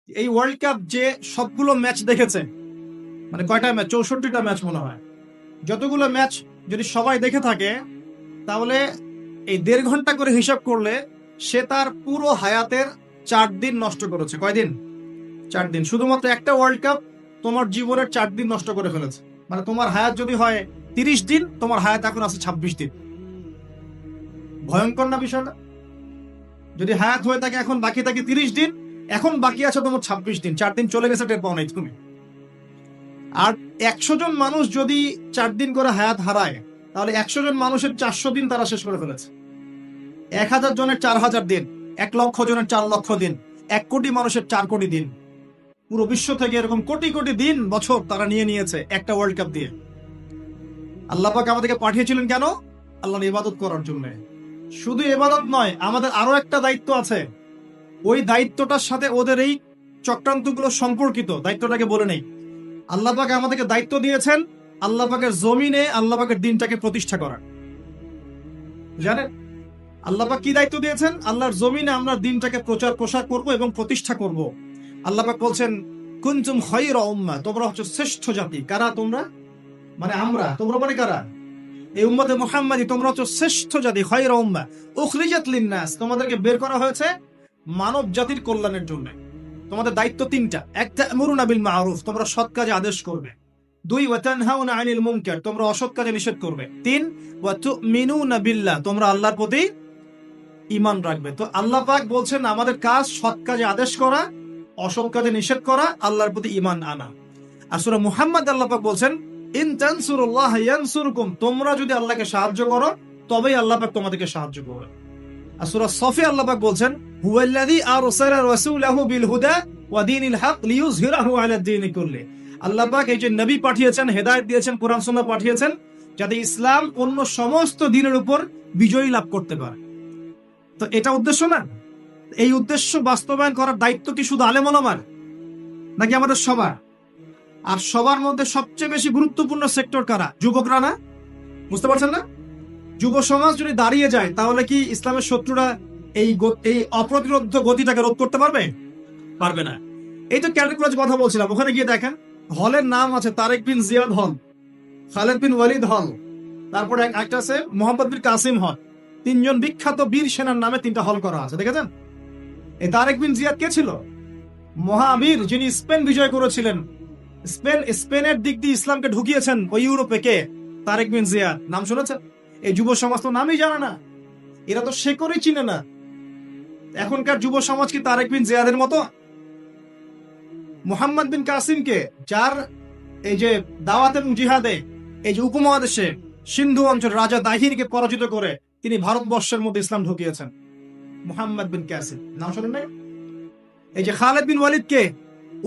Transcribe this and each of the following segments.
এই world cup যে সবগুলো ম্যাচ দেখেছে, মানে কয়টা ম্যাচ, 64টা ম্যাচ মনে হয়, যতগুলো ম্যাচ যদি সবাই দেখে থাকে, তাহলে এই 1.5 ঘন্টা করে হিসাব করলে সে তার পুরো হায়াতের 4 দিন নষ্ট করেছে। কয়দিন? 4 দিন। শুধুমাত্র একটা ওয়ার্ল্ড কাপ তোমার জীবনের 4 দিন নষ্ট করে ফেলেছে। মানে তোমার হায়াত যদি হয় 30 দিন, তোমার হায়াত এখন আছে 26 দিন। ভয়ঙ্কর না বিষয়টা? যদি হায়াত হয়ে থাকে এখন বাকি থাকে 30 দিন, এখন বাকি আছে তোমার 26 দিন। 4 দিন চলে গেছে, টের পাও নাই তুমি। আর 100 জন মানুষ যদি 4 দিন করে হায়াত হারায়, তাহলে 100 জন মানুষের 400 দিন তারা শেষ করে ফেলেছে। 1000 জনের 4000 দিন, 1 লক্ষ জনের 4 লক্ষ দিন, 1 কোটি মানুষের 4 কোটি দিন। পুরো বিশ্ব থেকে এরকম কোটি কোটি দিন বছর তারা নিয়ে নিয়েছে একটা ওয়ার্ল্ড কাপ দিয়ে। আল্লাহ পাক আমাদেরকে পাঠিয়েছিলেন কেন? আল্লাহর ইবাদত করার জন্য। শুধু ইবাদত নয়, আমাদের আরো একটা দায়িত্ব আছে। ওই দায়িত্বটার সাথে ওদের এই চক্রান্তগুলো সম্পর্কিত। দায়িত্বটাকে বলে নেই। আল্লাহ পাক আমাদেরকে দায়িত্ব দিয়েছেন আল্লাহ পাকের জমিনে আল্লাহ পাকের দিনটাকে প্রতিষ্ঠা করার। জানেন আল্লাহ পাক কি দায়িত্ব দিয়েছেন? আল্লাহর জমিনে আমরা দিনটাকে প্রচার প্রসার করব এবং প্রতিষ্ঠা করব। আল্লাহ পাক বলছেন, কুনতুম খায়রা উম্মাহ, তোমরা হচ্ছে শ্রেষ্ঠ জাতি। কারা তোমরা? মানে আমরা। তোমরা মানে কারা? এই উম্মতে মুহাম্মাদি, তোমরা হচ্ছে শ্রেষ্ঠ জাতি। খায়রা উম্মাহ উখরিজাত লিন-নাস, তোমাদেরকে বের করা হয়েছে মানব জাতির কল্যাণের জন্য। তোমাদের দায়িত্ব 3টা। 1, তা'মুরুনা বিল মা'রুফ, তোমরা সৎ কাজে আদেশ করবে। 2, ওয়া তানহাউনা আনিল মুনকার, তোমরা অসৎ কাজে নিষেধ করবে। 3, ওয়া তু'মিনুনা বিল্লাহ, তোমরা আল্লাহর প্রতি ঈমান রাখবে। তো আল্লাহ পাক বলছেন আমাদের কাজ সৎ কাজে আদেশ করা, অসৎ কাজে নিষেধ করা, আল্লাহর প্রতি ঈমান আনা। আর সূরা মুহাম্মদ আল্লাহ পাক বলছেন, ইন তানসুরুল্লাহ ইয়ানসুরকুম, তোমরা যদি আল্লাহকে সাহায্য করো তবেই আল্লাহ পাক তোমাদেরকে সাহায্য করবে। আর সূরা সফে আল্লাহ পাক বলছেন, হুয়াল্লাযী আরসালা রাসূলাহু বিল হুদা ওয়া দীনিল হক লিইয়ুযহিরাহু আলা দ্বীনি কুল্লি। আল্লাহ পাক এই যে নবী পাঠিয়েছেন, হেদায়েত দিয়েছেন, কোরআন সুন্নাহ পাঠিয়েছেন, যাতে ইসলাম অন্য সমস্ত দ্বীনের উপর বিজয় লাভ করতে পারে। তো এটা উদ্দেশ্য না? এই উদ্দেশ্য বাস্তবায়ন করার দায়িত্ব কি শুধু আলেম ওলামার, নাকি আমাদের সবার? আর সবার মধ্যে সবচেয়ে বেশি গুরুত্বপূর্ণ সেক্টর কারা? যুবকরা না? বুঝতে পারছেন না? যুব সমাজ যদি দাঁড়িয়ে যায়, তাহলে কি ইসলামের শত্রুরা এই অপ্রতিরোধ গতিটাকে রোধ করতে পারবে? পারবে না। এই তো ক্যান্ডিড কথা বলছিলাম, ওখানে গিয়ে দেখেন হলের নাম আছে তারেক বিন জিয়াদ হল, খালেদ বিন ওয়ালিদ হল, তারপরে একটা আছে মোহাম্মদ বিন কাসিম হল। 3 জন বিখ্যাত বীর সেনার নামে 3টা হল করা আছে, দেখেছেন? এই তারেক বিন জিয়াদ কে ছিল? মহাবীর, যিনি স্পেন বিজয় করেছিলেন। স্পেনের দিক দিয়ে ইসলামকে ঢুকিয়েছেন ওই ইউরোপে। কে? তারেক বিন জিয়াদ। নাম শুনেছেন? এই যুব সমাজ তো নামই জানে না, এরা তো শেকড়ই চিনে না। এখনকার যুব সমাজ কি তারেক বিন জিয়াদের মতো? মোহাম্মদ বিন কাসিমকে, যার এই যে দাওয়াত এবং জিহাদে এই যে উপমহাদেশে সিন্ধু অঞ্চল রাজা দাহিরকে পরাজিত করে তিনি ভারতবর্ষের মধ্যে ইসলাম ঢুকিয়েছেন। মোহাম্মদ বিন কাসিম নাম শোনেন নাই? এই যে খালেদ বিন ওয়ালিদকে,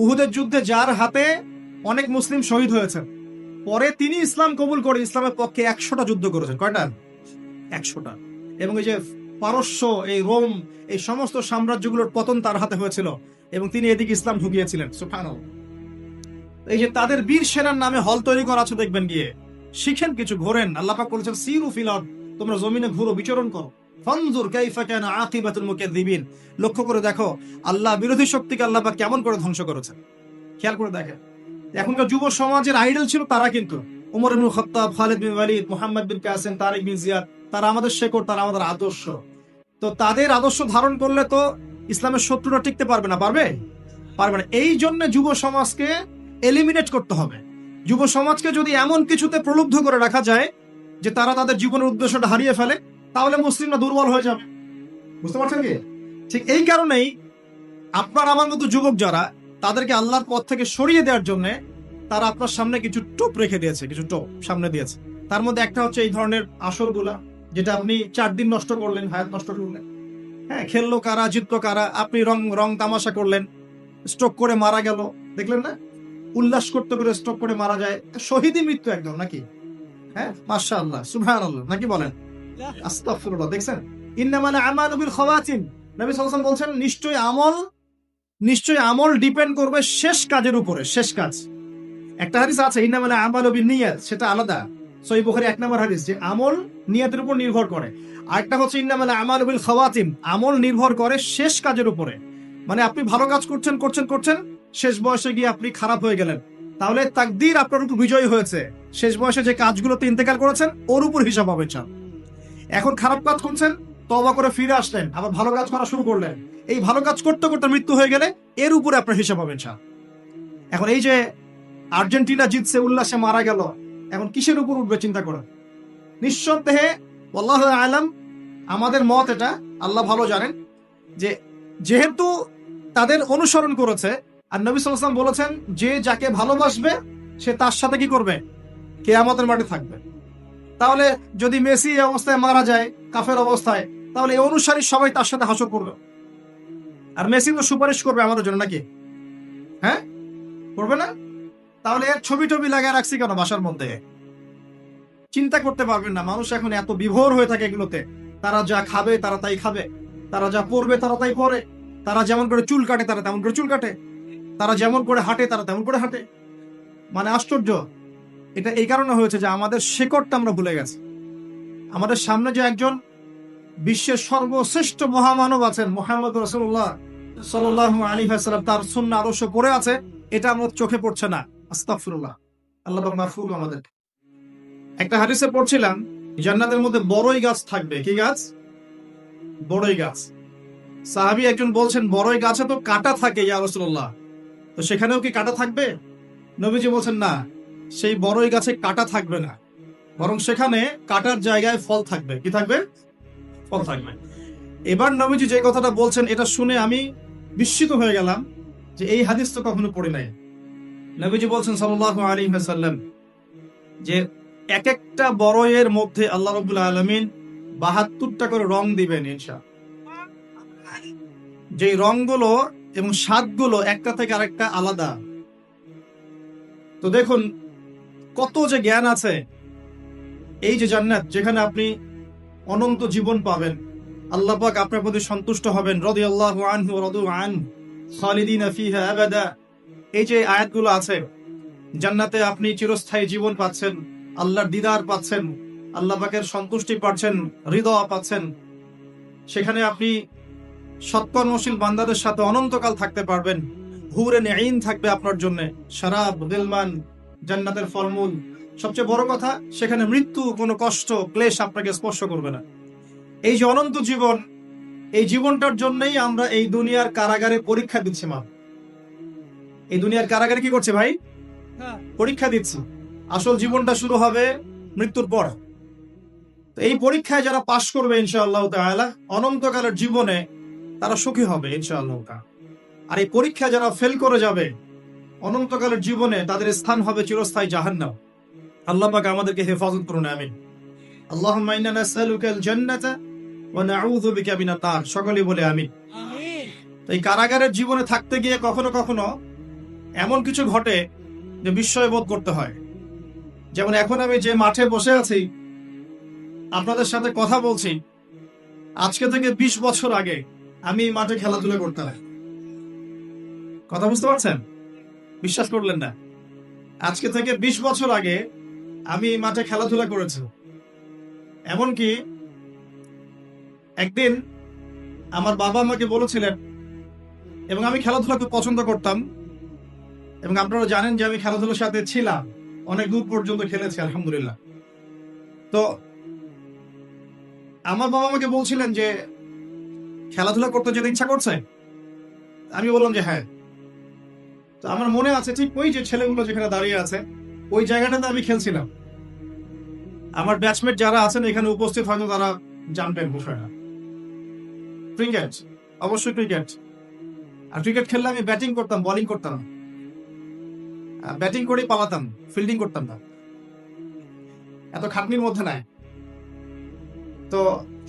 উহুদের যুদ্ধে যার হাতে অনেক মুসলিম শহীদ হয়েছেন, পরে তিনি ইসলাম কবুল করে ইসলামের পক্ষে 100টা যুদ্ধ করেছেন। কয়টা? 100টা। এবং এই যে পারস্য, এই রোম, এই সমস্ত সাম্রাজ্যগুলোর পতন তার হাতে হয়েছিল এবং তিনি এদিকে ইসলাম ঢুকিয়েছিলেন। সুবহানাল্লাহ। এই যে তাদের বীর সেনার নামে হল তৈরি করা আছে, দেখবেন গিয়ে শিখেন কিছু, ঘোরেন। আল্লাহ পাক বলেছেন, সিরু ফিল আরদ, তোমরা জমিনে ঘুরো, বিচরণ করো। ফানজুর কাইফা কানা আকিবাতুল মুকাজ্জিবিন, লক্ষ্য করে দেখো আল্লাহ বিরোধী শক্তিকে আল্লাহ পাক কেমন করে ধ্বংস করেছেন। খেয়াল করে দেখেন। এখনকার যুব সমাজের আইডল ছিল তারা, কিন্তু ওমর ইবনে খাত্তাব, খালিদ বিন ওয়ালিদ, মুহাম্মদ বিন কাসিম, তারেক বিন জিয়াদ, তারা আমাদের শেকড়, তারা আমাদের আদর্শ। তো তাদের আদর্শ ধারণ করলে তো ইসলামের শত্রুরা টিকতে পারবে না। পারবে? পারবে না। এই জন্য যুব সমাজকে এলিমিনেট করতে হবে। যুব সমাজকে যদি এমন কিছুতে প্রলুব্ধ করে রাখা যায় যে তারা তাদের জীবনের উদ্দেশ্যটা হারিয়ে ফেলে, তাহলে মুসলিমরা দুর্বল হয়ে যাবে। বুঝতে পারছেন কি? ঠিক এই কারণেই আপনার আমার মতো যুবক যারা, তাদেরকে আল্লাহর পথ থেকে সরিয়ে দেওয়ার জন্য তারা আপনার সামনে কিছু টোপ রেখে দিয়েছে, কিছু টোপ সামনে দিয়েছে। তার মধ্যে একটা হচ্ছে এই ধরনের আসরগুলা, যেটা আপনি 4 দিন নষ্ট করলেন, হায়াত নষ্ট করলেন। হ্যাঁ, খেললো কারা, জিতলো কারা, আপনি রং তামাশা করলেন, স্ট্রোক করে মারা গেল, দেখলেন না? উল্লাস করতে করে স্ট্রোক করে মারা যায়, শহীদী মৃত্যু একদম, নাকি? হ্যাঁ, মাশাআল্লাহ, সুবহানাল্লাহ, নাকি বলেন? আস্তাগফিরুল্লাহ। দেখছেন, ইন্নামাল আমালু বিল খাওয়াতিম, নবী সাল্লাল্লাহু আলাইহি ওয়াসাল্লাম বলছেন নিশ্চয়ই আমল ডিপেন্ড করবে শেষ কাজের উপরে। শেষ কাজ, একটা হাদিস আছে ইন্নামাল আমালু বিন্নিয়াত, সেটা আলাদা, সহিহ বুখারী 1 নম্বর হাদিস, যে আমল নিয়তের উপর নির্ভর করে। আরেকটা হচ্ছে ইন্নামাল আমালু বিল খাওয়াতিম, আমল নির্ভর করে শেষ কাজের উপরে। মানে আপনি ভালো কাজ করছেন করছেন করছেন, শেষ বয়সে গিয়ে আপনি খারাপ হয়ে গেলেন, তাহলে তাকদীর আপনার উপর বিজয়ী হয়েছে। শেষ বয়সে যে কাজগুলোতে ইন্তেকাল করেছেন ওর উপর হিসাব হবে চান। এখন খারাপ কাজ করছেন, তওবা করে ফিরে আসলেন, আবার ভালো কাজ করা শুরু করলেন, এই ভালো কাজ করতে করতে মৃত্যু হয়ে গেলে এর উপরে আপনার হিসাব হবে চান। এখন এই যে আর্জেন্টিনা জিতছে, উল্লাসে মারা গেল, এখন কিসের উপর উঠবে চিন্তা করেন। নিঃসন্দেহে আল্লাহু আ'লাম, আমাদের মত এটা, আল্লাহ ভালো জানেন, যে যেহেতু তাদের অনুসরণ করেছে, আর নবী সাল্লাল্লাহু আলাইহি ওয়াসাল্লাম বলেছেন যে যাকে ভালোবাসবে সে তার সাথে কি করবে, কিয়ামতের মাঠে থাকবে। তাহলে যদি মেসি এই অবস্থায় মারা যায় কাফের অবস্থায়, তাহলে এই অনুসারী সবাই তার সাথে হাসর করবে। আর মেসি তো সুপারিশ করবে আমাদের জন্য নাকি? হ্যাঁ, করবে না? তাহলে এর ছবি টবি লাগিয়ে রাখছি কেন বাসার মধ্যে? চিন্তা করতে পারবেন না, মানুষ এখন এত বিভোর হয়ে থাকে এগুলোতে। তারা যা খাবে তারা তাই খাবে, তারা যা পরবে তারা তাই পরে, তারা যেমন করে চুল কাটে তারা তেমন করে চুল কাটে, তারা যেমন করে হাঁটে তারা তেমন করে হাঁটে। মানে আশ্চর্য। এটা এই কারণে হয়েছে যে আমাদের শেকড়টা আমরা ভুলে গেছি। আমাদের সামনে যে একজন বিশ্বের সর্বশ্রেষ্ঠ মহামানব আছেন, মুহাম্মদ রাসূলুল্লাহ সাল্লাল্লাহু আলাইহি ওয়াসাল্লাম, তার সুন্নাহ আদর্শ পড়ে আছে, এটা আমাদের চোখে পড়ছে না। আস্তাগফিরুল্লাহ, আল্লাহ পাক মাফ করুন আমাদের। একটা হাদিসে পড়ছিলাম জান্নাতের মধ্যে বড়ই গাছ থাকবে। কি গাছ? বড়ই গাছ। সাহাবী একজন বলছেন, বড়ই গাছে তো কাঁটা থাকে ইয়া রাসূলুল্লাহ, তো সেখানেও কি কাঁটা থাকবে? নবীজি বলছেন, না, সেই বড়ই গাছে কাঁটা থাকবে না, বরং সেখানে কাঁটার জায়গায় ফল থাকবে। কি থাকবে? ফল থাকবে। এবার নবীজি যে কথাটা বলছেন এটা শুনে আমি বিস্মিত হয়ে গেলাম যে এই হাদিস তো কখনো পড়ি নাই। নবীজি বলছেন সাল্লাল্লাহু আলাইহি ওয়াসাল্লাম যে এক একটা বড়ইয়ের মধ্যে আল্লাহ রাব্বুল আলামিন ৭২টা করে রং দিবেন ইনশাআল্লাহ। যেই রংগুলো এবং স্বাদগুলো একটা থেকে আরেকটা আলাদা। তো দেখুন কত যে জ্ঞান আছে। এই যে জান্নাত, যেখানে আপনি অনন্ত জীবন পাবেন, আল্লাহ পাক আপনার প্রতি সন্তুষ্ট হবেন, রাদিয়াল্লাহু আনহু ওয়া রাদু আন খালিদিনা ফিহা আবাদা। এই যে আয়াতগুলো আছে, জান্নাতে আপনি চিরস্থায়ী জীবন পাচ্ছেন, আল্লাহর দিদার পাচ্ছেন, আল্লাহ পাকের সন্তুষ্টি পাচ্ছেন, হৃদয় পাচ্ছেন। সেখানে আপনি সৎকর্মশীল বান্দাদের সাথে অনন্তকাল থাকতে পারবেন। হুরে নেঈন থাকবে আপনার জন্য, শরাব, গিলমান, জান্নাতের ফলমূল। সবচেয়ে বড় কথা, সেখানে মৃত্যু, কোনো কষ্ট, ক্লেশ আপনাকে স্পর্শ করবে না। এই যে অনন্ত জীবন, এই জীবনটার জন্যই আমরা এই দুনিয়ার কারাগারে পরীক্ষা দিচ্ছি। মা, এই দুনিয়ার কারাগারে কি করছে ভাই? পরীক্ষা দিচ্ছি। আসল জীবনটা শুরু হবে মৃত্যুর পর। তো এই পরীক্ষায় যারা পাশ করবে ইনশাআল্লাহ তাআলা, অনন্তকালের জীবনে তারা সুখী হবে ইনশাআল্লাহ। আর এই পরীক্ষায় যারা ফেল করে যাবে, অনন্তকালের জীবনে তাদের স্থান হবে চিরস্থায়ী জাহান্নাম। আল্লাহ পাক আমাদেরকে হেফাজত করুন, আমিন। আল্লাহুম্মা ইন্না নাসআলুকাল জান্নাতা ওয়া নাউযু বিকা মিনাত নার। সকলেই বলে আমিন। তো এই কারাগারের জীবনে থাকতে গিয়ে কখনো কখনো এমন কিছু ঘটে যে বিস্ময় বোধ করতে হয়। যেমন এখন আমি যে মাঠে বসে আছি, আপনাদের সাথে কথা বলছি, আজকে থেকে 20 বছর আগে আমি এই মাঠে খেলাধুলা করতাম। কথা বুঝতে পারছেন? বিশ্বাস করলেন না? আজকে থেকে 20 বছর আগে আমি এই মাঠে খেলাধুলা করেছি। এমনকি একদিন আমার বাবা আমাকে বলেছিলেন, এবং আমি খেলাধুলা খুব পছন্দ করতাম, এবং আপনারা জানেন যে আমি খেলাধুলার সাথে ছিলাম, অনেক দূর পর্যন্ত খেলেছি আলহামদুলিল্লাহ। তো আমার বাবা আমাকে বলছিলেন যে খেলাধুলা করতে যেতে ইচ্ছা করছে। আমি বললাম যে হ্যাঁ। তো আমার মনে আছে ঠিক ওই যে ছেলেগুলো যেখানে দাঁড়িয়ে আছে, ওই জায়গাটাতে আমি খেলছিলাম। আমার ব্যাচমেট যারা আছেন এখানে উপস্থিত, হয়তো তারা জানবেন বিষয়টা। ক্রিকেট, অবশ্যই ক্রিকেট। আর ক্রিকেট খেললে আমি ব্যাটিং করতাম, বোলিং করতাম। ব্যাটিং করে পালাতাম, ফিল্ডিং করতাম না, এত খাটনির মধ্যে নাই। তো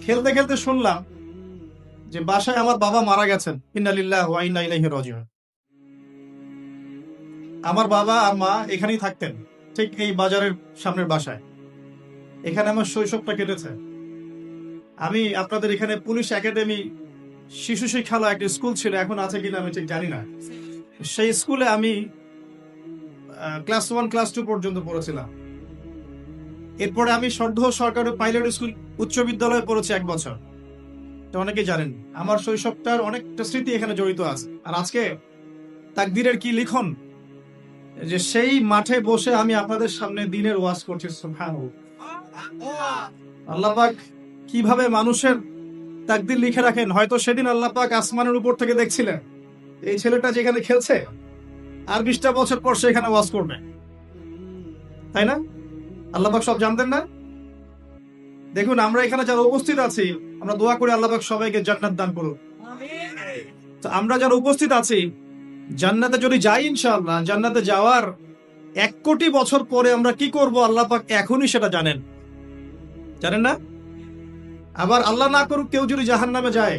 খেলতে খেলতে শুনলাম যে বাসায় আমার বাবা মারা গেছেন। ইন্না লিল্লাহি ওয়া ইন্না ইলাইহি রাজিউন। আমার বাবা আর মা এখানেই থাকতেন, ঠিক এই বাজারের সামনের বাসায়। এখানে আমার শৈশবটা কেটেছে। আমি আপনাদের এখানে পুলিশ একাডেমি শিশু শিক্ষালয় একটা স্কুল ছিল, এখন আছে কিনা আমি ঠিক জানি না। সেই স্কুলে আমি ক্লাস 1 ক্লাস 2 পর্যন্ত পড়েছিলাম। এরপরে আমি সরকারি পাইলট স্কুল উচ্চ বিদ্যালয়ে পড়েছি 1 বছর। এটা অনেকে জানেন। আমার শৈশবটার অনেকটা স্মৃতি এখানে জড়িত আছে। আর আজকে তাকদীরের কি লিখন যে সেই মাঠে বসে আমি আপনাদের সামনে দিনের ওয়াজ করছি। সুবহানাল্লাহ। আল্লাহ পাক কিভাবে মানুষের তাকদীর লিখে রাখেন। হয়তো সেদিন আল্লাহ পাক আসমানের উপর থেকে দেখছিলেন এই ছেলেটা যেখানে খেলছে আর 20টা বছর পর সে এখানে ওয়াজ করবে, তাই না? আল্লাহ পাক সব জানতেন না? দেখুন, আমরা এখানে যারা উপস্থিত আছি, আমরা দোয়া করি আল্লাহ পাক সবাইকে জান্নাত দান করুন। তো আমরা যারা উপস্থিত আছি, জান্নাতে যদি যাই ইনশাআল্লাহ, জান্নাতে যাওয়ার 1 কোটি বছর পরে আমরা কি করব আল্লাহ পাক এখনই সেটা জানেন, জানেন না? আবার আল্লাহ না করুক কেউ যদি জাহান্নামে যায়,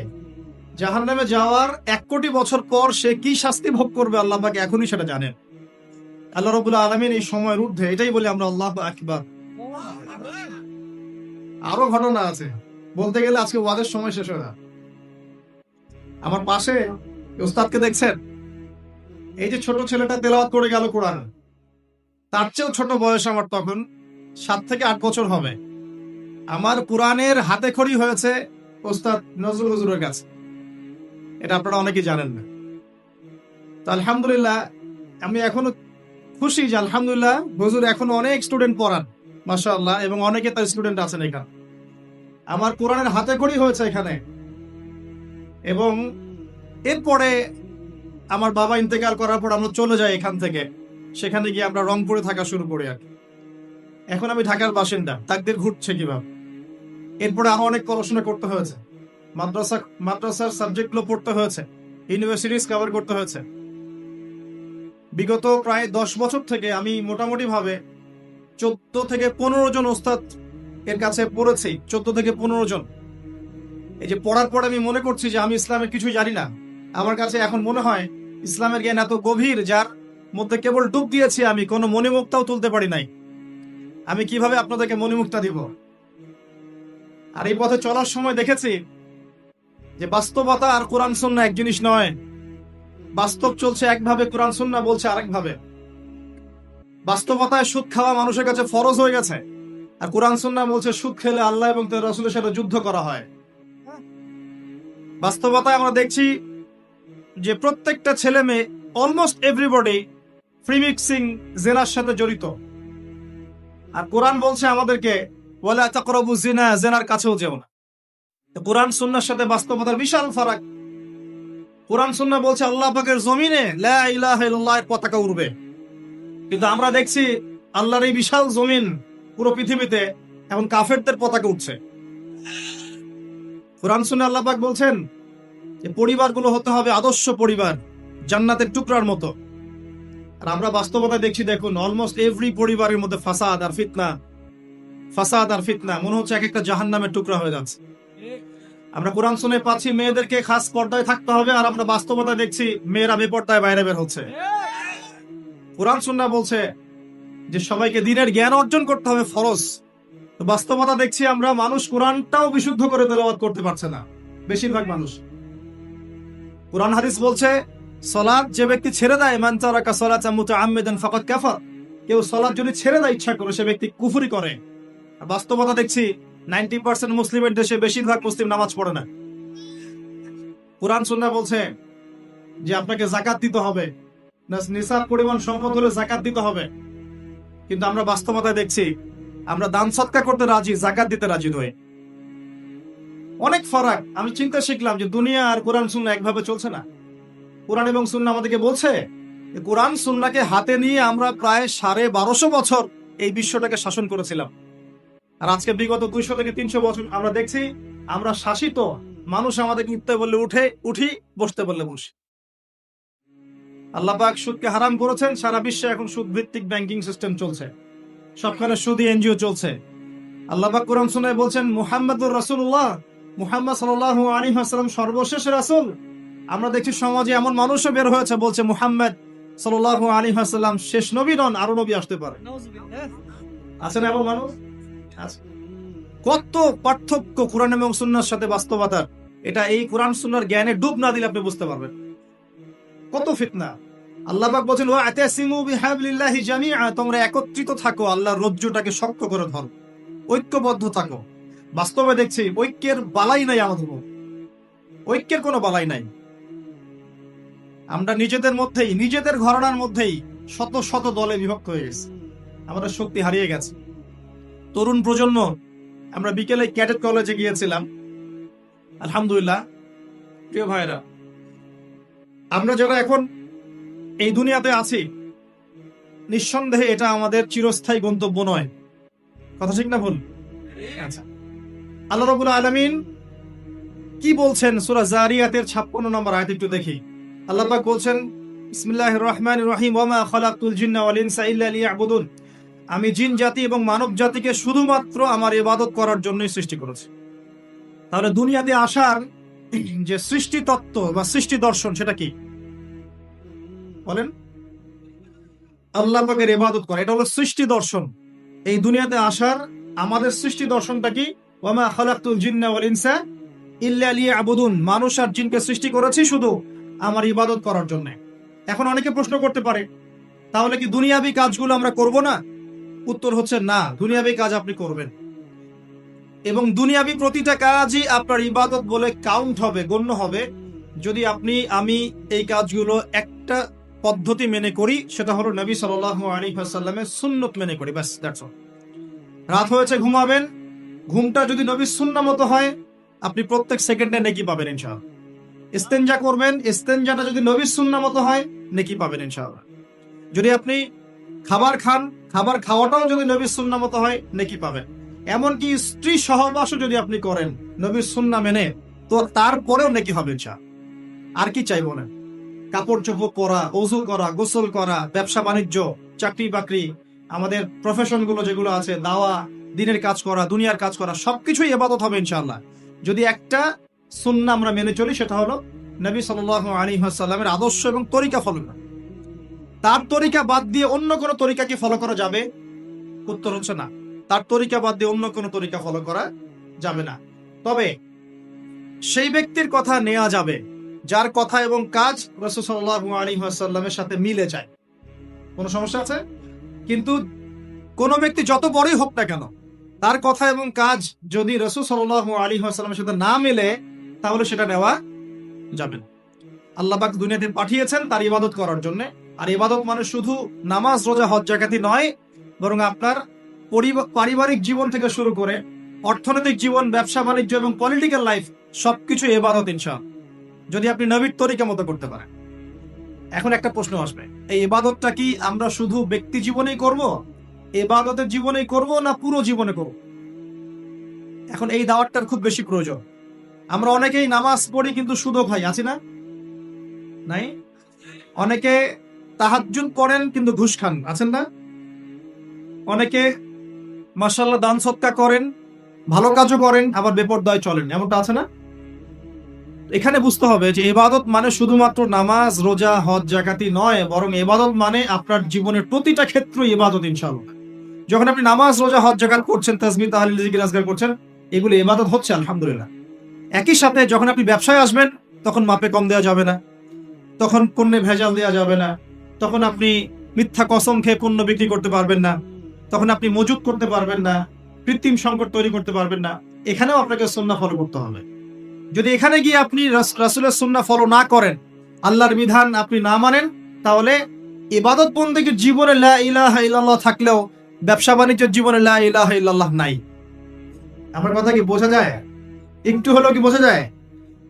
জাহান্নামে যাওয়ার 1 কোটি বছর পর সে কি শাস্তি ভোগ করবে আল্লাহ পাক এখনই সেটা জানেন। আল্লাহ রাব্বুল আলামিন এই সময়ের ঊর্ধ্বে, এটাই বলি আমরা আল্লাহু আকবার। আরো ঘটনা আছে, বলতে গেলে আজকে ওয়াজের সময় শেষ হয় না। আমার পাশে ওস্তাদকে দেখছেন, এই যে ছোট ছেলেটা তেলাওয়াত করে গেল কোরআন, তার চেয়েও ছোট বয়স আমার, তখন 7 থেকে 8 বছর হবে। আমার কোরআনের হাতে খড়ি হয়েছে ওস্তাদ নজরুল হুজুরের কাছে, এটা আপনারা অনেকেই জানেন না। তো আলহামদুলিল্লাহ, আমি এখনো খুশি যে আলহামদুলিল্লাহ হুজুর এখনো অনেক স্টুডেন্ট পড়ান, মাশাআল্লাহ, এবং অনেকে তার স্টুডেন্ট আছেন এখানে। আমার কোরআনের হাতে খড়ি হয়েছে এখানে। এবং এরপরে আমার বাবা ইন্তেকাল করার পর আমরা চলে যাই এখান থেকে, সেখানে গিয়ে আমরা রংপুরে থাকা শুরু করি। আর এখন আমি ঢাকার বাসিন্দা। তাকদীর ঘুরছে কিভাবে। এরপরে আরো অনেক পড়াশোনা করতে হয়েছে, মাদ্রাসার সাবজেক্টগুলো পড়তে হয়েছে, ইউনিভার্সিটিজ কভার করতে হয়েছে। বিগত প্রায় 10 বছর থেকে আমি মোটামুটি ভাবে 14 থেকে 15 জন ওস্তাদ এর কাছে পড়েছি। 14 থেকে 15 জন। এই যে পড়ার পর আমি মনে করছি যে আমি ইসলামের কিছুই জানি না। আমার কাছে এখন মনে হয় ইসলামের জ্ঞান এত গভীর, যার মধ্যে কেবল ডুব দিয়েছি, আমি কোনো মণিমুক্তাও তুলতে পারি নাই। আমি কিভাবে আপনাদেরকে মণিমুক্তা দিব? আর এই পথে চলার সময় দেখেছি যে বাস্তবতা আর কোরআন সুন্নাহ এক জিনিস নয়। বাস্তব চলছে একভাবে, কোরআন সুন্নাহ বলছে আরেকভাবে। বাস্তবতায় সুদ খাওয়া মানুষের কাছে ফরজ হয়ে গেছে, আর কোরআন সুন্নাহ বলছে সুদ খেলে আল্লাহ এবং তার রাসূলের সাথে যুদ্ধ করা হয়। বাস্তবতায় আমরা দেখছি যে প্রত্যেকটা ছেলে মেয়ে, অলমোস্ট এভরিবডি প্রিমিক্সিং জিনার সাথে জড়িত। আর কোরআন বলছে আমাদেরকে ওয়ালা তাকরাবু জিনা, জিনার কাছেও যেও না। কোরআন সুন্নাহর সাথে বাস্তবতার বিশাল ফারাক। কোরআন সুন্নাহ বলছে আল্লাহ পাকের জমিনে লা ইলাহা ইল্লাল্লাহ এর পতাকা উড়বে, কিন্তু আমরা দেখছি আল্লাহর এই বিশাল জমিন, পুরো পৃথিবীতে এখন কাফেরদের পতাকা উঠছে। কোরআন সুন্নাহ আল্লাহ পাক বলছেন যে পরিবারগুলো হতে হবে আদর্শ পরিবার, জান্নাতের টুকরার মতো। আর আমরা বাস্তবতায় দেখছি, দেখুন, অলমোস্ট এভরি পরিবারের মধ্যে ফাসাদ আর ফিতনা, ফাসাদ আর ফিতনা। মনে হচ্ছে এক একটা জাহান্নামের টুকরা হয়ে যাচ্ছে। আমরা কোরআন শুনে পাচ্ছি মেয়েদেরকে খাস পর্দায় থাকতে হবে, আর আমরা বাস্তবতায় দেখছি মেয়েরা বেপর্দায় বাইরে বের হচ্ছে। কোরআন সুন্নাহ বলছে যে সবাইকে দ্বীনের জ্ঞান অর্জন করতে হবে, ফরজ। তো বাস্তবতা দেখছি আমরা মানুষ কোরআনটাও বিশুদ্ধ করে তেলাওয়াত করতে পারছে না, বেশিরভাগ মানুষ। কোরআন হাদিস বলছে সালাত যে ব্যক্তি ছেড়ে দেয়, মান তারাকা সালাতা মুতাআম্মিদান ফাকাদ কাফার, কেউ সালাত যদি ছেড়ে দেয় ইচ্ছা করে, সে ব্যক্তি কুফরি করে। আর বাস্তবতা দেখছি 90% মুসলিমের দেশে বেশিরভাগ মুসলিম নামাজ পড়ে না। কোরআন সুন্নাহ বলছে যে আপনাকে যাকাত দিতে হবে, নিসাব পরিমাণ সম্পদ হলে যাকাত দিতে হবে, কিন্তু আমরা বাস্তবতায় দেখছি আমরা দান সদকা করতে রাজি, যাকাত দিতে রাজি নই। অনেক ফারাক। আমি চিন্তা শিখলাম যে দুনিয়া আর কোরআন সুন্নাহ একভাবে চলছে না। কোরআন এবং সুন্নাহ আমাদেরকে বলছে কোরআন সুন্নাহকে হাতে নিয়ে আমরা প্রায় 1250 বছর এই বিশ্বটাকে শাসন করেছিলাম। আর আজকে বিগত 200 থেকে 300 বছর আমরা দেখছি আমরা শাসিত। মানুষ আমাদেরকে উঠতে বললে উঠি, বসতে বললে বসি। আল্লাহ পাক সুদকে হারাম করেছেন। সারা বিশ্বে এখন সুদ ভিত্তিক ব্যাংকিং সিস্টেম চলছে, সবখানে সুদী এনজিও চলছে। আল্লাহ পাক কোরআন সুন্নাহয় বলছেন মুহাম্মাদুর রাসূলুল্লাহ, মুহাম্মদ সাল্লাল্লাহু আলাইহি ওয়াসাল্লাম সর্বশেষ রাসূল। আমরা দেখছি সমাজে এমন মানুষও বের হয়েছে বলছে মুহাম্মদ সাল্লাল্লাহু আলাইহি ওয়াসাল্লাম শেষ নবী নন, আরো নবী আসতে পারে। আছে না এমন মানুষ? কত পার্থক্য কোরআন এবং সুন্নাহর সাথে বাস্তবতার। এটা এই কোরআন সুন্নাহর জ্ঞানে ডুব না দিলে আপনি বুঝতে পারবেন কত ফিতনা। আল্লাহ পাক বলেন ওয়া আতাসিমু বিহাবলিল্লাহি জামিআ, তোমরা একত্রিত থাকো, আল্লাহর রজ্জুটাকে শক্ত করে ধরো, ঐক্যবদ্ধ থাকো। বাস্তবে দেখছি ঐক্যের বালাই নাই আমাদের। ঐক্যের কোনো বালাই নাই। আমরা নিজেদের মধ্যেই, নিজেদের ঘরানার মধ্যেই শত শত দলে বিভক্ত হয়ে গেছি, আমাদের শক্তি হারিয়ে গেছে। তরুণ প্রজন্ম, আমরা বিকেলে ক্যাডেট কলেজে গিয়েছিলাম, আলহামদুলিল্লাহ প্রিয় ভাইরা, আমরা যারা এখন এই দুনিয়াতে আছি, নিঃসন্দেহে এটা আমাদের চিরস্থায়ী গন্তব্য নয়। কথা ঠিক না ভুল? আচ্ছা, আল্লাহ রাব্বুল আলামিন কি বলছেন সূরা জারিয়াতের 56 নম্বর আয়াত একটু দেখি। আল্লাহ পাক বলছেন, বিসমিল্লাহির রহমানির রহিম, ওয়া মা খালাকতুল জিন্না ওয়াল ইনসা ইল্লা লিয়াবুদুন। আমি জিন জাতি এবং মানব জাতিকে শুধুমাত্র আমার ইবাদত করার জন্যই সৃষ্টি করেছি। তাহলে দুনিয়াতে আসার যে সৃষ্টি তত্ত্ব বা সৃষ্টি দর্শন, সেটা কি বলেন? আল্লাহ পাকের ইবাদত করা, এটা হলো সৃষ্টি দর্শন। এই দুনিয়াতে আসার আমাদের সৃষ্টি দর্শনটা কি? ওয়া মা খালাকতুল জিন্না ওয়াল ইনসা ইল্লা লিয়াবুদুন। মানুষ আর জিনকে সৃষ্টি করেছি শুধু আমার ইবাদত করার জন্য। এখন অনেকে প্রশ্ন করতে পারে, তাহলে কি দুনিয়াবি কাজগুলো আমরা করব না? উত্তর হচ্ছে না, দুনিয়াবি কাজ আপনি করবেন, এবং দুনিয়াবি প্রতিটা কাজই আপনার ইবাদত বলে কাউন্ট হবে, গণ্য হবে, যদি আমি এই কাজগুলো একটা পদ্ধতি মেনে করি, সেটা হলো নবী সাল্লাল্লাহু আলাইহি ওয়াসাল্লামের সুন্নত মেনে করি, বাস, দ্যাটস অল। রাত হয়েছে, ঘুমাবেন, ঘুমটা যদি নবীর সুন্নাহ মতো হয়, আপনি প্রত্যেক সেকেন্ডে নেকি পাবেন ইনশাআল্লাহ। ইস্তেনজা করবেন, ইস্তেনজাটা যদি নবীর সুন্নাহ মতো হয়, নেকি পাবেন ইনশাআল্লাহ। যদি আপনি খাবার খান, খাবার খাওয়াটাও যদি নবীর সুন্নাহ মতো হয়, নেকি পাবেন। এমনকি স্ত্রী সহবাসও যদি আপনি করেন নবীর সুন্নাহ মেনে, তো তারপরেও নেকি হবে ইনশাআল্লাহ। আর কি চাই বলেন? কাপড় চোপড় পরা, ওযু করা, গোসল করা, ব্যবসা বাণিজ্য, চাকরি বাকরি, আমাদের প্রফেশন গুলো যেগুলো আছে, দাওয়া, দিনের কাজ করা, দুনিয়ার কাজ করা, সবকিছুই ইবাদত হবে ইনশাআল্লাহ, যদি একটা সুন্নাহ আমরা মেনে চলি, সেটা হলো নবী সাল্লাল্লাহু আলাইহি ওয়াসাল্লামের আদর্শ এবং তরিকা ফলো করা। তার তরিকা বাদ দিয়ে অন্য কোনো তরিকা কি ফলো করা যাবে? উত্তর হচ্ছে না, তার তরিকা বাদ দিয়ে অন্য কোনো তরিকা ফলো করা যাবে না। তবে সেই ব্যক্তির কথা নেওয়া যাবে যার কথা এবং কাজ রাসূল সাল্লাল্লাহু আলাইহি ওয়াসাল্লামের সাথে মিলে যায়। কোনো সমস্যা আছে? কিন্তু কোন ব্যক্তি যত বড়ই হোক না কেন, তার কথা এবং কাজ যদি রাসূল সাল্লাল্লাহু আলাইহি ওয়াসাল্লামের সাথে না মিলে, তাহলে সেটা নেওয়া যাবে না। আল্লাহ পাক দুনিয়াতে পাঠিয়েছেন তার ইবাদত করার জন্য, আর ইবাদত মানে শুধু নামাজ, রোজা, হজ, যাকাতই নয়, বরং আপনার পারিবারিক জীবন থেকে শুরু করে অর্থনৈতিক জীবন, ব্যবসা বাণিজ্য এবং পলিটিক্যাল লাইফ, সবকিছু ইবাদত ইনশাআল্লাহ, যদি আপনি নবীর তরিকা মতো করতে পারেন। এখন একটা প্রশ্ন আসবে, এই ইবাদতটা কি আমরা শুধু ব্যক্তি জীবনেই করব, ইবাদতের জীবনেই করব, না পুরো জীবনে করব? এখন এই দাওয়াতটার খুব বেশি প্রয়োজন। আমরা অনেকেই নামাজ পড়ি কিন্তু সুদও খাই, আছি না? নাই? অনেকে তাহাজ্জুদ পড়েন কিন্তু ঘুষ খান, আছেন না? অনেকে মাশাআল্লাহ দান সদকা করেন, ভালো কাজও করেন, আবার বেপরদায় চলেন, এমনটা আছে না? এখানে বুঝতে হবে যে ইবাদত মানে শুধুমাত্র নামাজ, রোজা, হজ, যাকাতই নয়, বরং ইবাদত মানে আপনার জীবনের প্রতিটা ক্ষেত্র ইবাদত ইনশাআল্লাহ। যখন আপনি নামাজ, রোজা, হজ, যাকাত করছেন, তাসবিহ, তাহলিল, জিকির, আজকার করছেন, এগুলো ইবাদত হচ্ছে আলহামদুলিল্লাহ। একই সাথে যখন আপনি ব্যবসায় আসবেন, তখন মাপে কম দেওয়া যাবে না, তখন পণ্যে ভেজাল দেওয়া যাবে না, তখন আপনি মিথ্যা কসম খেয়ে পণ্য বিক্রি করতে পারবেন না, তখন আপনি মজুত করতে পারবেন না, কৃত্রিম সংকট তৈরি করতে পারবেন না। এখানেও আপনাকে সুন্নাহ ফলো করতে হবে। যদি এখানে গিয়ে আপনি রাসূলের সুন্নাহ ফলো না করেন, আল্লাহর বিধান আপনি না মানেন, তাহলে ইবাদত বন্দেগীর জীবনে লা ইলাহা ইল্লাল্লাহ থাকলেও ব্যবসা বাণিজ্যের জীবনে লা ইলাহা ইল্লাল্লাহ নাই। আমার কথা কি বোঝা যায়? একটু হলেও কি বোঝা যায়?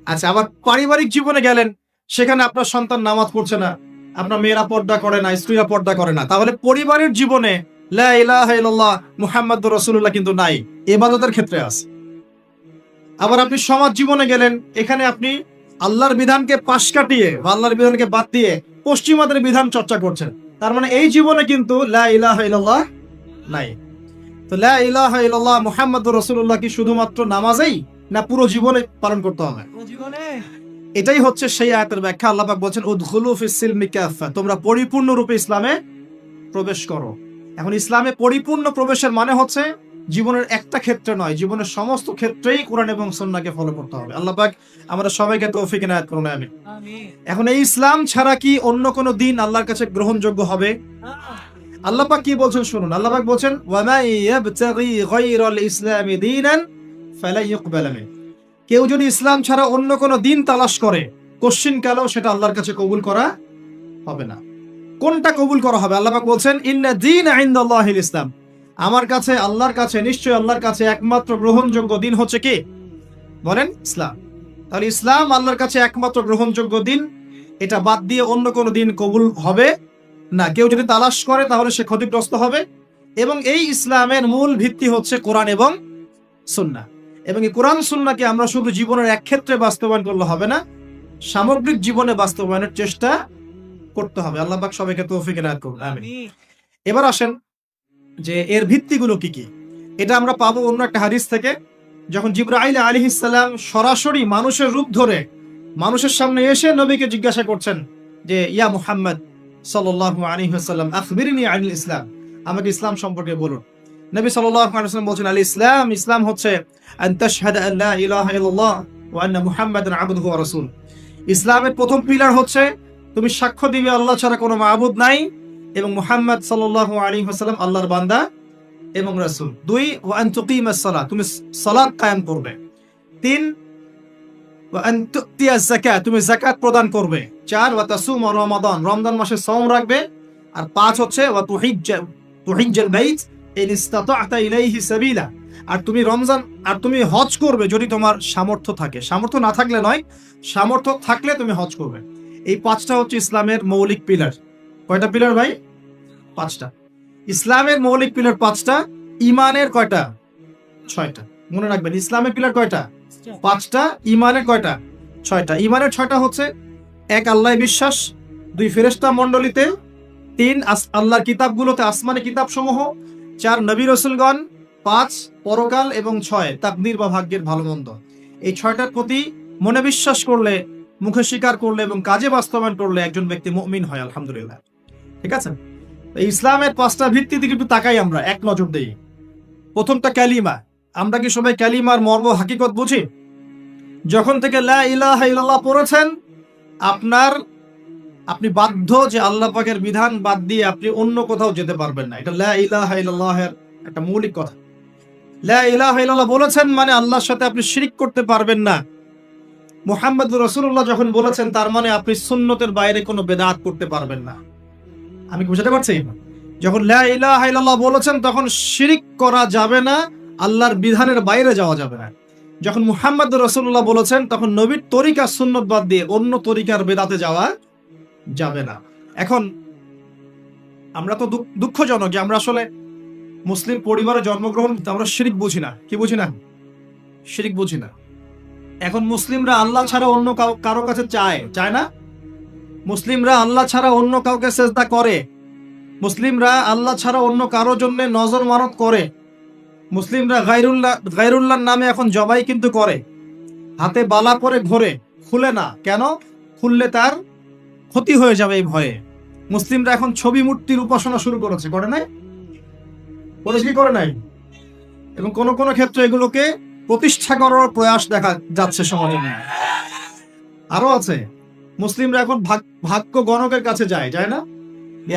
আচ্ছা, আবার পারিবারিক জীবনে গেলেন, সেখানে আপনার সন্তান নামাজ পড়ছে না, আপনার মেয়েরা পর্দা করে না, স্ত্রীরা পর্দা করে না, তাহলে পরিবারের জীবনে লা ইলাহা ইল্লাল্লাহ মুহাম্মাদুর রাসূলুল্লাহ কিন্তু নাই, ইবাদতের ক্ষেত্রে আছে। আবার আপনি সমাজ জীবনে গেলেন, এখানে আপনি আল্লাহর বিধানকে পাশ কাটিয়ে বা আল্লাহর বিধানকে বাদ দিয়ে পশ্চিমাদের বিধান চর্চা করছেন, তার মানে এই জীবনে কিন্তু লা ইলাহা ইল্লাল্লাহ নাই। তো লা ইলাহা ইল্লাল্লাহ মুহাম্মাদুর রাসূলুল্লাহ কি শুধুমাত্র নামাজেই, না পুরো জীবনে পালন করতে হবে? এটাই হচ্ছে সেই আয়াতের ব্যাখ্যা। আল্লাহ পাক বলেন, উদখুলু ফিস সিলমি কাফা, তোমরা পরিপূর্ণরূপে ইসলামে প্রবেশ করো। এখন ইসলামে পরিপূর্ণ প্রবেশের মানে হচ্ছে জীবনের একটা ক্ষেত্রে নয়, জীবনের সমস্ত ক্ষেত্রেই কোরআন এবং সুন্নাহকে ফলো করতে হবে। আল্লাহ পাক আমাদের সবাইকে তৌফিক এনায়েত করুন, আমিন। এখন এই ইসলাম ছাড়া কি অন্য কোন দিন আল্লাহর কাছে গ্রহণযোগ্য হবে? আল্লাহ পাক কি বলছেন শুনুন। আল্লাহ পাক বলছেন, ওয়া মা ইয়াবতাগি গায়রাল ইসলামি দীনান ফালা ইউকবাল মিন, কেউ যদি ইসলাম ছাড়া অন্য কোনো দিন তালাশ করে কোশ্চিন কালেও সেটা আল্লাহর কাছে কবুল করা হবে না। কোনটা কবুল করা হবে? আল্লাহ পাক বলছেন ইন্না দীন ইনদাল্লাহিল ইসলাম, আমার কাছে, আল্লাহর কাছে, নিশ্চয়ই আল্লাহর কাছে একমাত্র গ্রহণযোগ্য দিন হচ্ছে কি? বলেন ইসলাম। তাহলে ইসলাম আল্লাহর কাছে একমাত্র গ্রহণযোগ্য দিন, এটা বাদ দিয়ে অন্য কোনো দিন কবুল হবে না। কেউ যদি তালাশ করে তাহলে সে ক্ষতিগ্রস্ত হবে। এবং এই ইসলামের মূল ভিত্তি হচ্ছে কোরআন এবং সুন্নাহ। এবং এই কোরআন সুন্নাহকে আমরা শুধু জীবনের এক ক্ষেত্রে বাস্তবায়ন করলে হবে না, সামগ্রিক জীবনে বাস্তবায়নের চেষ্টা করতে হবে। আল্লাহ পাক সবাইকে তৌফিক এনায়েত করুন, আমিন। এবার আসেন যে এর ভিত্তিগুলো কি কি, এটা আমরা পাবো অন্য একটা হাদিস থেকে। যখন জিবরাইল আলাইহিস সালাম সরাসরি মানুষের রূপ ধরে মানুষের সামনে এসে নবীকে জিজ্ঞাসা করছেন যে ইয়া মুহাম্মদ সাল্লাল্লাহু আলাইহি ওয়াসাল্লাম আখবিরনি আনিল ইসলাম, আমাকে ইসলাম সম্পর্কে বলুন। নবী সাল্লাল্লাহু আলাইহি ওয়াসাল্লাম বলছেন আল ইসলাম, ইসলাম হচ্ছে আন তাশহাদা আন লা ইলাহা ইল্লাল্লাহ ওয়া আন্না মুহাম্মাদান আবদুহু ওয়া রাসূল। ইসলামের প্রথম পিলার হচ্ছে তুমি সাক্ষ্য দিবে আল্লাহ ছাড়া কোনো মাবুদ নাই এবং মুহাম্মদ সাল্লাল্লাহু আলাইহি ওয়াসাল্লাম আল্লাহর বান্দা এবং রাসূল। 2 ওয়া আন তুকিমাস সালাত, তুমি সালাত কায়েম করবে। 3 ওয়া আন তুতিয়াজ যাকাত, তুমি যাকাত প্রদান করবে। 4 ওয়া তাসুম রমাদান, রমজান মাসে সাওম রাখবে। আর 5 হচ্ছে ওয়া তুহিজ্জাল বাইত ইন ইসতাতা'তা ইলাইহি সাবিলা, আর তুমি হজ করবে যদি তোমার সামর্থ্য থাকে। সামর্থ্য না থাকলে নয়, সামর্থ্য থাকলে তুমি হজ করবে। এই 5টা হচ্ছে ইসলামের মৌলিক পিলার। কয়টা পিলার ভাই? 5টা। ইসলামের মৌলিক পিলার 5টা, ইমানের কয়টা? 6টা। মনে রাখবেন ইসলামের পিলার কয়টা? 5টা। ইমানের কয়টা? 6টা। ইমানের 6টা হচ্ছে 1 আল্লাহ বিশ্বাস, 2 ফেরেশতা মণ্ডলীতে, 3 আল্লাহর কিতাবগুলোতে, আসমানি কিতাব সমূহ, 4 নবী রাসূলগণ, 5 পরকাল এবং 6 তাকদীর বা ভাগ্যের ভালো মন্দ। এই 6টার প্রতি মনে বিশ্বাস করলে, মুখে স্বীকার করলে এবং কাজে বাস্তবায়ন করলে একজন ব্যক্তি মুমিন হয়, আলহামদুলিল্লাহ। ঠিক আছে? এই ইসলামের 5টা ভিত্তি দিকে একটু তাকাই, আমরা এক নজর দেই। প্রথমটা কালিমা। আমরা কি সবাই কালিমার মর্ম হাকিকত বুঝি? যখন থেকে লা ইলাহা ইল্লাল্লাহ পড়েছেন, আপনি বাধ্য যে আল্লাহ পাকের বিধান বাদ দিয়ে আপনি অন্য কোথাও যেতে পারবেন না। এটা লা ইলাহা ইল্লাল্লাহের একটা মৌলিক কথা। লা ইলাহা ইল্লাল্লাহ বলেছেন মানে আল্লাহর সাথে আপনি শিরক করতে পারবেন না। মুহাম্মদুর রাসূলুল্লাহ যখন বলেছেন তার মানে আপনি সুন্নতের বাইরে কোনো বেদাত করতে পারবেন না। আমি বুঝাতে পারছি? যখন লা ইলাহা ইল্লাল্লাহ বলেছেন তখন শিরক করা যাবে না, আল্লাহর বিধানের বাইরে যাওয়া যাবে না। যখন মুহাম্মদুর রাসূলুল্লাহ বলেছেন তখন নবীর তরিকা সুন্নত বাদ দিয়ে অন্য তরিকার বেদাতে যাওয়া যাবে না। এখন আমরা তো দুঃখজনক যে আমরা আসলে মুসলিম পরিবারে জন্মগ্রহণ, আমরা শিরক বুঝি না। কি বুঝি না? শিরক বুঝি না। এখন মুসলিমরা আল্লাহ ছাড়া অন্য কারো কাছে চায় না। মুসলিমরা আল্লাহ ছাড়া অন্য কাউকে সেজদা করে। মুসলিমরা আল্লাহ ছাড়া অন্য কারোর জন্য নজর মানত করে। মুসলিমরা গায়রুল্লাহর নামে এখন জবাই কিন্তু করে। হাতে বালা পরে ঘোরে, খুলে না। কেন? খুললে তার ক্ষতি হয়ে যাবে এই ভয়ে। মুসলিমরা এখন ছবি মূর্তির উপাসনা শুরু করেছে, করে নাই? করে নাই? এবং কোন কোন ক্ষেত্রে এগুলোকে প্রতিষ্ঠা করার প্রয়াস দেখা যাচ্ছে সমাজে। আরো আছে, মুসলিমরা এখন ভাগ্য গণকের কাছে যায় না?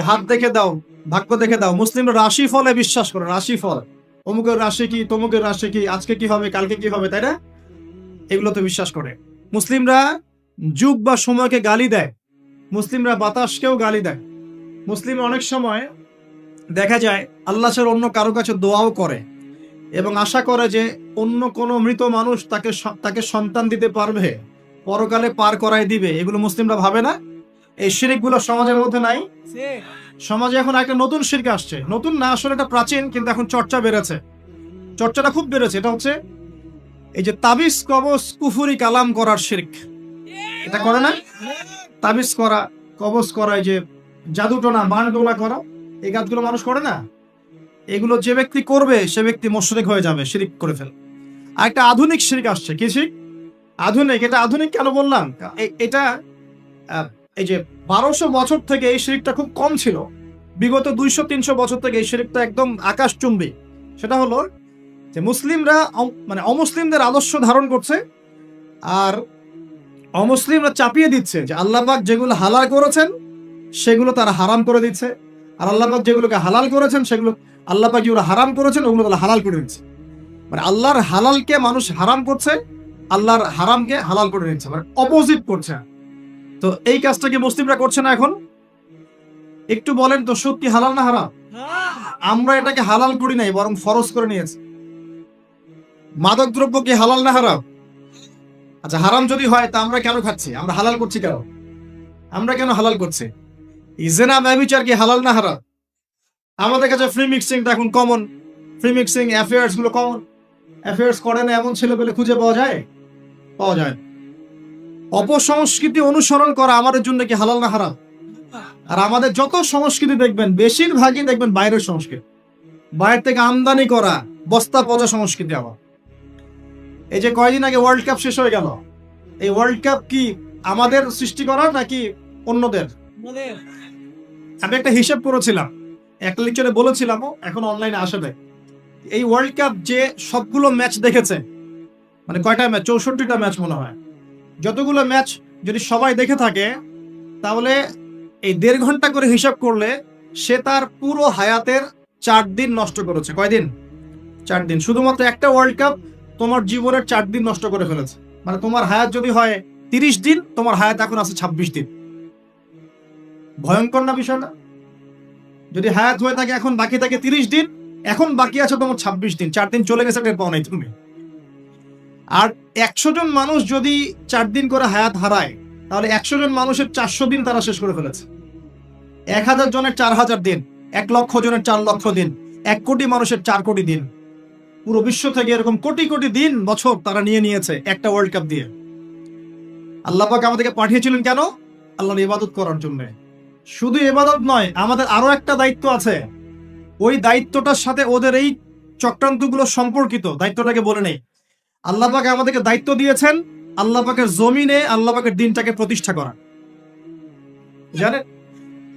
হাত দেখে দাও, ভাগ্য দেখে দাও। মুসলিমরা রাশি ফলে বিশ্বাস করে। রাশি ফল, অমুকের রাশি কি, তমুকের রাশি কি, আজকে কি হবে, কালকে কি হবে, তাই না? এগুলোতে বিশ্বাস করে। মুসলিমরা যুগ বা সময়কে গালি দেয়। মুসলিমরা বাতাসকেও গালি দেয়। মুসলিম অনেক সময় দেখা যায় আল্লাহ ছাড়া অন্য কারো কাছে দোয়াও করে এবং আশা করে যে অন্য কোনো মৃত মানুষ তাকে সন্তান দিতে পারবে, পরকালে পার করাই দিবে। এগুলো মুসলিমরা ভাবে না? এই শিরকগুলো সমাজের মধ্যে নাই? সমাজে এখন একটা নতুন শিরক আসছে। নতুন না, আসলে এটা প্রাচীন, কিন্তু এখন চর্চাটা খুব বেড়েছে। এটা হচ্ছে এই যে তাবিজ কবজ কুফরি কালাম করার শিরক। এটা করে না? তাবিজ করা, কবজ করা, এই যে জাদুটোনা বানটোনা করা, এই কাজগুলো মানুষ করে না? এগুলো যে ব্যক্তি করবে সে ব্যক্তি মুশরিক হয়ে যাবে, শিরক করে ফেলবে। আর একটা আধুনিক শিরক আসছে। কি শিরক? আধুনিক। এটা আধুনিক কেন বললাম? এটা এই যে 1200 বছর থেকে এই শিরকটা খুব কম ছিল। বিগত 200-300 বছর থেকে এই শিরকটা একদম আকাশচুম্বী। সেটা হলো যে মুসলিমরা মানে অমুসলিমদের আদর্শ ধারণ করছে, আর অমুসলিমরা চাপিয়ে দিচ্ছে যে আল্লাহ পাক যেগুলো হালাল করেছেন সেগুলো তারা হারাম করে দিচ্ছে, আর আল্লাহ পাক যেগুলোকে হালাল করেছেন সেগুলো, আল্লাহ পাক যেগুলো হারাম করেছেন ওগুলো তারা হালাল করে দিচ্ছে। মানে আল্লাহর হালালকে মানুষ হারাম করছে, আল্লাহর হারামকে হালাল করে নিচ্ছে, মানে অপোজিট করছে। তো এই কাজটা কি মুসলিমরা করছে না এখন? একটু বলেন তো, সুদ কি হালাল না হারাম? আমরা এটাকে হালাল করি নাই, বরং ফরজ করে নিয়েছি। মাদক দ্রব্য কি হালাল না হারাম? আচ্ছা, হারাম যদি হয় তা আমরা কেন খাচ্ছি? আমরা হালাল করছি কেন? আমরা কেন হালাল করছি? জিনা ব্যভিচার কি হালাল না হারাম? আমাদের কাছে ফ্রি মিক্সিংটা এখন কমন, ফ্রি মিক্সিং অ্যাফেয়ার্স গুলো কমন। অ্যাফেয়ার্স করে না এমন ছেলে পেলে খুঁজে পাওয়া যায়? পাওয়া যায়। অপসংস্কৃতি অনুসরণ করা আমাদের জন্য কি হালাল না হারাম? আর আমাদের যত সংস্কৃতি দেখবেন, বেশিরভাগই দেখবেন বাইরের সংস্কৃতি, বাইরে থেকে আমদানি করা বস্তা পচা সংস্কৃতি। আবার এই যে কয়দিন আগে ওয়ার্ল্ড কাপ শেষ হয়ে গেল, এই ওয়ার্ল্ড কাপ কি আমাদের সৃষ্টি করা নাকি অন্যদের? আমি একটা হিসাব করেছিলাম, এক লেকচারে বলেছিলাম, এখন অনলাইনে আসবে। এই ওয়ার্ল্ড কাপ যে সবগুলো ম্যাচ দেখেছে, মানে কয়টা ম্যাচ? 64টা ম্যাচ মনে হয়। যতগুলো ম্যাচ যদি সবাই দেখে থাকে, তাহলে এই 1.5 ঘন্টা করে হিসাব করলে সে তার পুরো হায়াতের 4 দিন নষ্ট করেছে। কয়দিন? 4 দিন। শুধুমাত্র একটা ওয়ার্ল্ড কাপ তোমার জীবনের 4 দিন নষ্ট করে ফেলেছে। মানে তোমার হায়াত যদি হয় 30 দিন, তোমার হায়াত এখন আছে 26 দিন। ভয়ঙ্কর না বিষয়টা? যদি হায়াত হয়ে থাকে এখন বাকি থাকে 30 দিন, এখন বাকি আছে তোমার 26 দিন। 4 দিন চলে গেছে, টের পাও নাই তুমি। আর 100 জন মানুষ যদি 4 দিন করে হায়াত হারায়, তাহলে 100 জন মানুষের 400 দিন তারা শেষ করে ফেলেছে। 1000 জনের 4000 দিন, 1 লক্ষ জনের 4 লক্ষ দিন, 1 কোটি মানুষের 4 কোটি দিন। পুরো বিশ্ব থেকে এরকম কোটি কোটি দিন বছর তারা নিয়ে নিয়েছে একটা ওয়ার্ল্ড কাপ দিয়ে। আল্লাহ পাক আমাদেরকে পাঠিয়েছিলেন কেন? আল্লাহর ইবাদত করার জন্য। শুধু ইবাদত নয়, আমাদের আরো একটা দায়িত্ব আছে। ওই দায়িত্বটার সাথে ওদের এই চক্রান্তগুলো সম্পর্কিত। দায়িত্বটাকে বলে নেই। আল্লাহ পাক আমাদেরকে দায়িত্ব দিয়েছেন আল্লাহ পাকের জমিনে আল্লাহ পাকের দিনটাকে প্রতিষ্ঠা করা। জানেন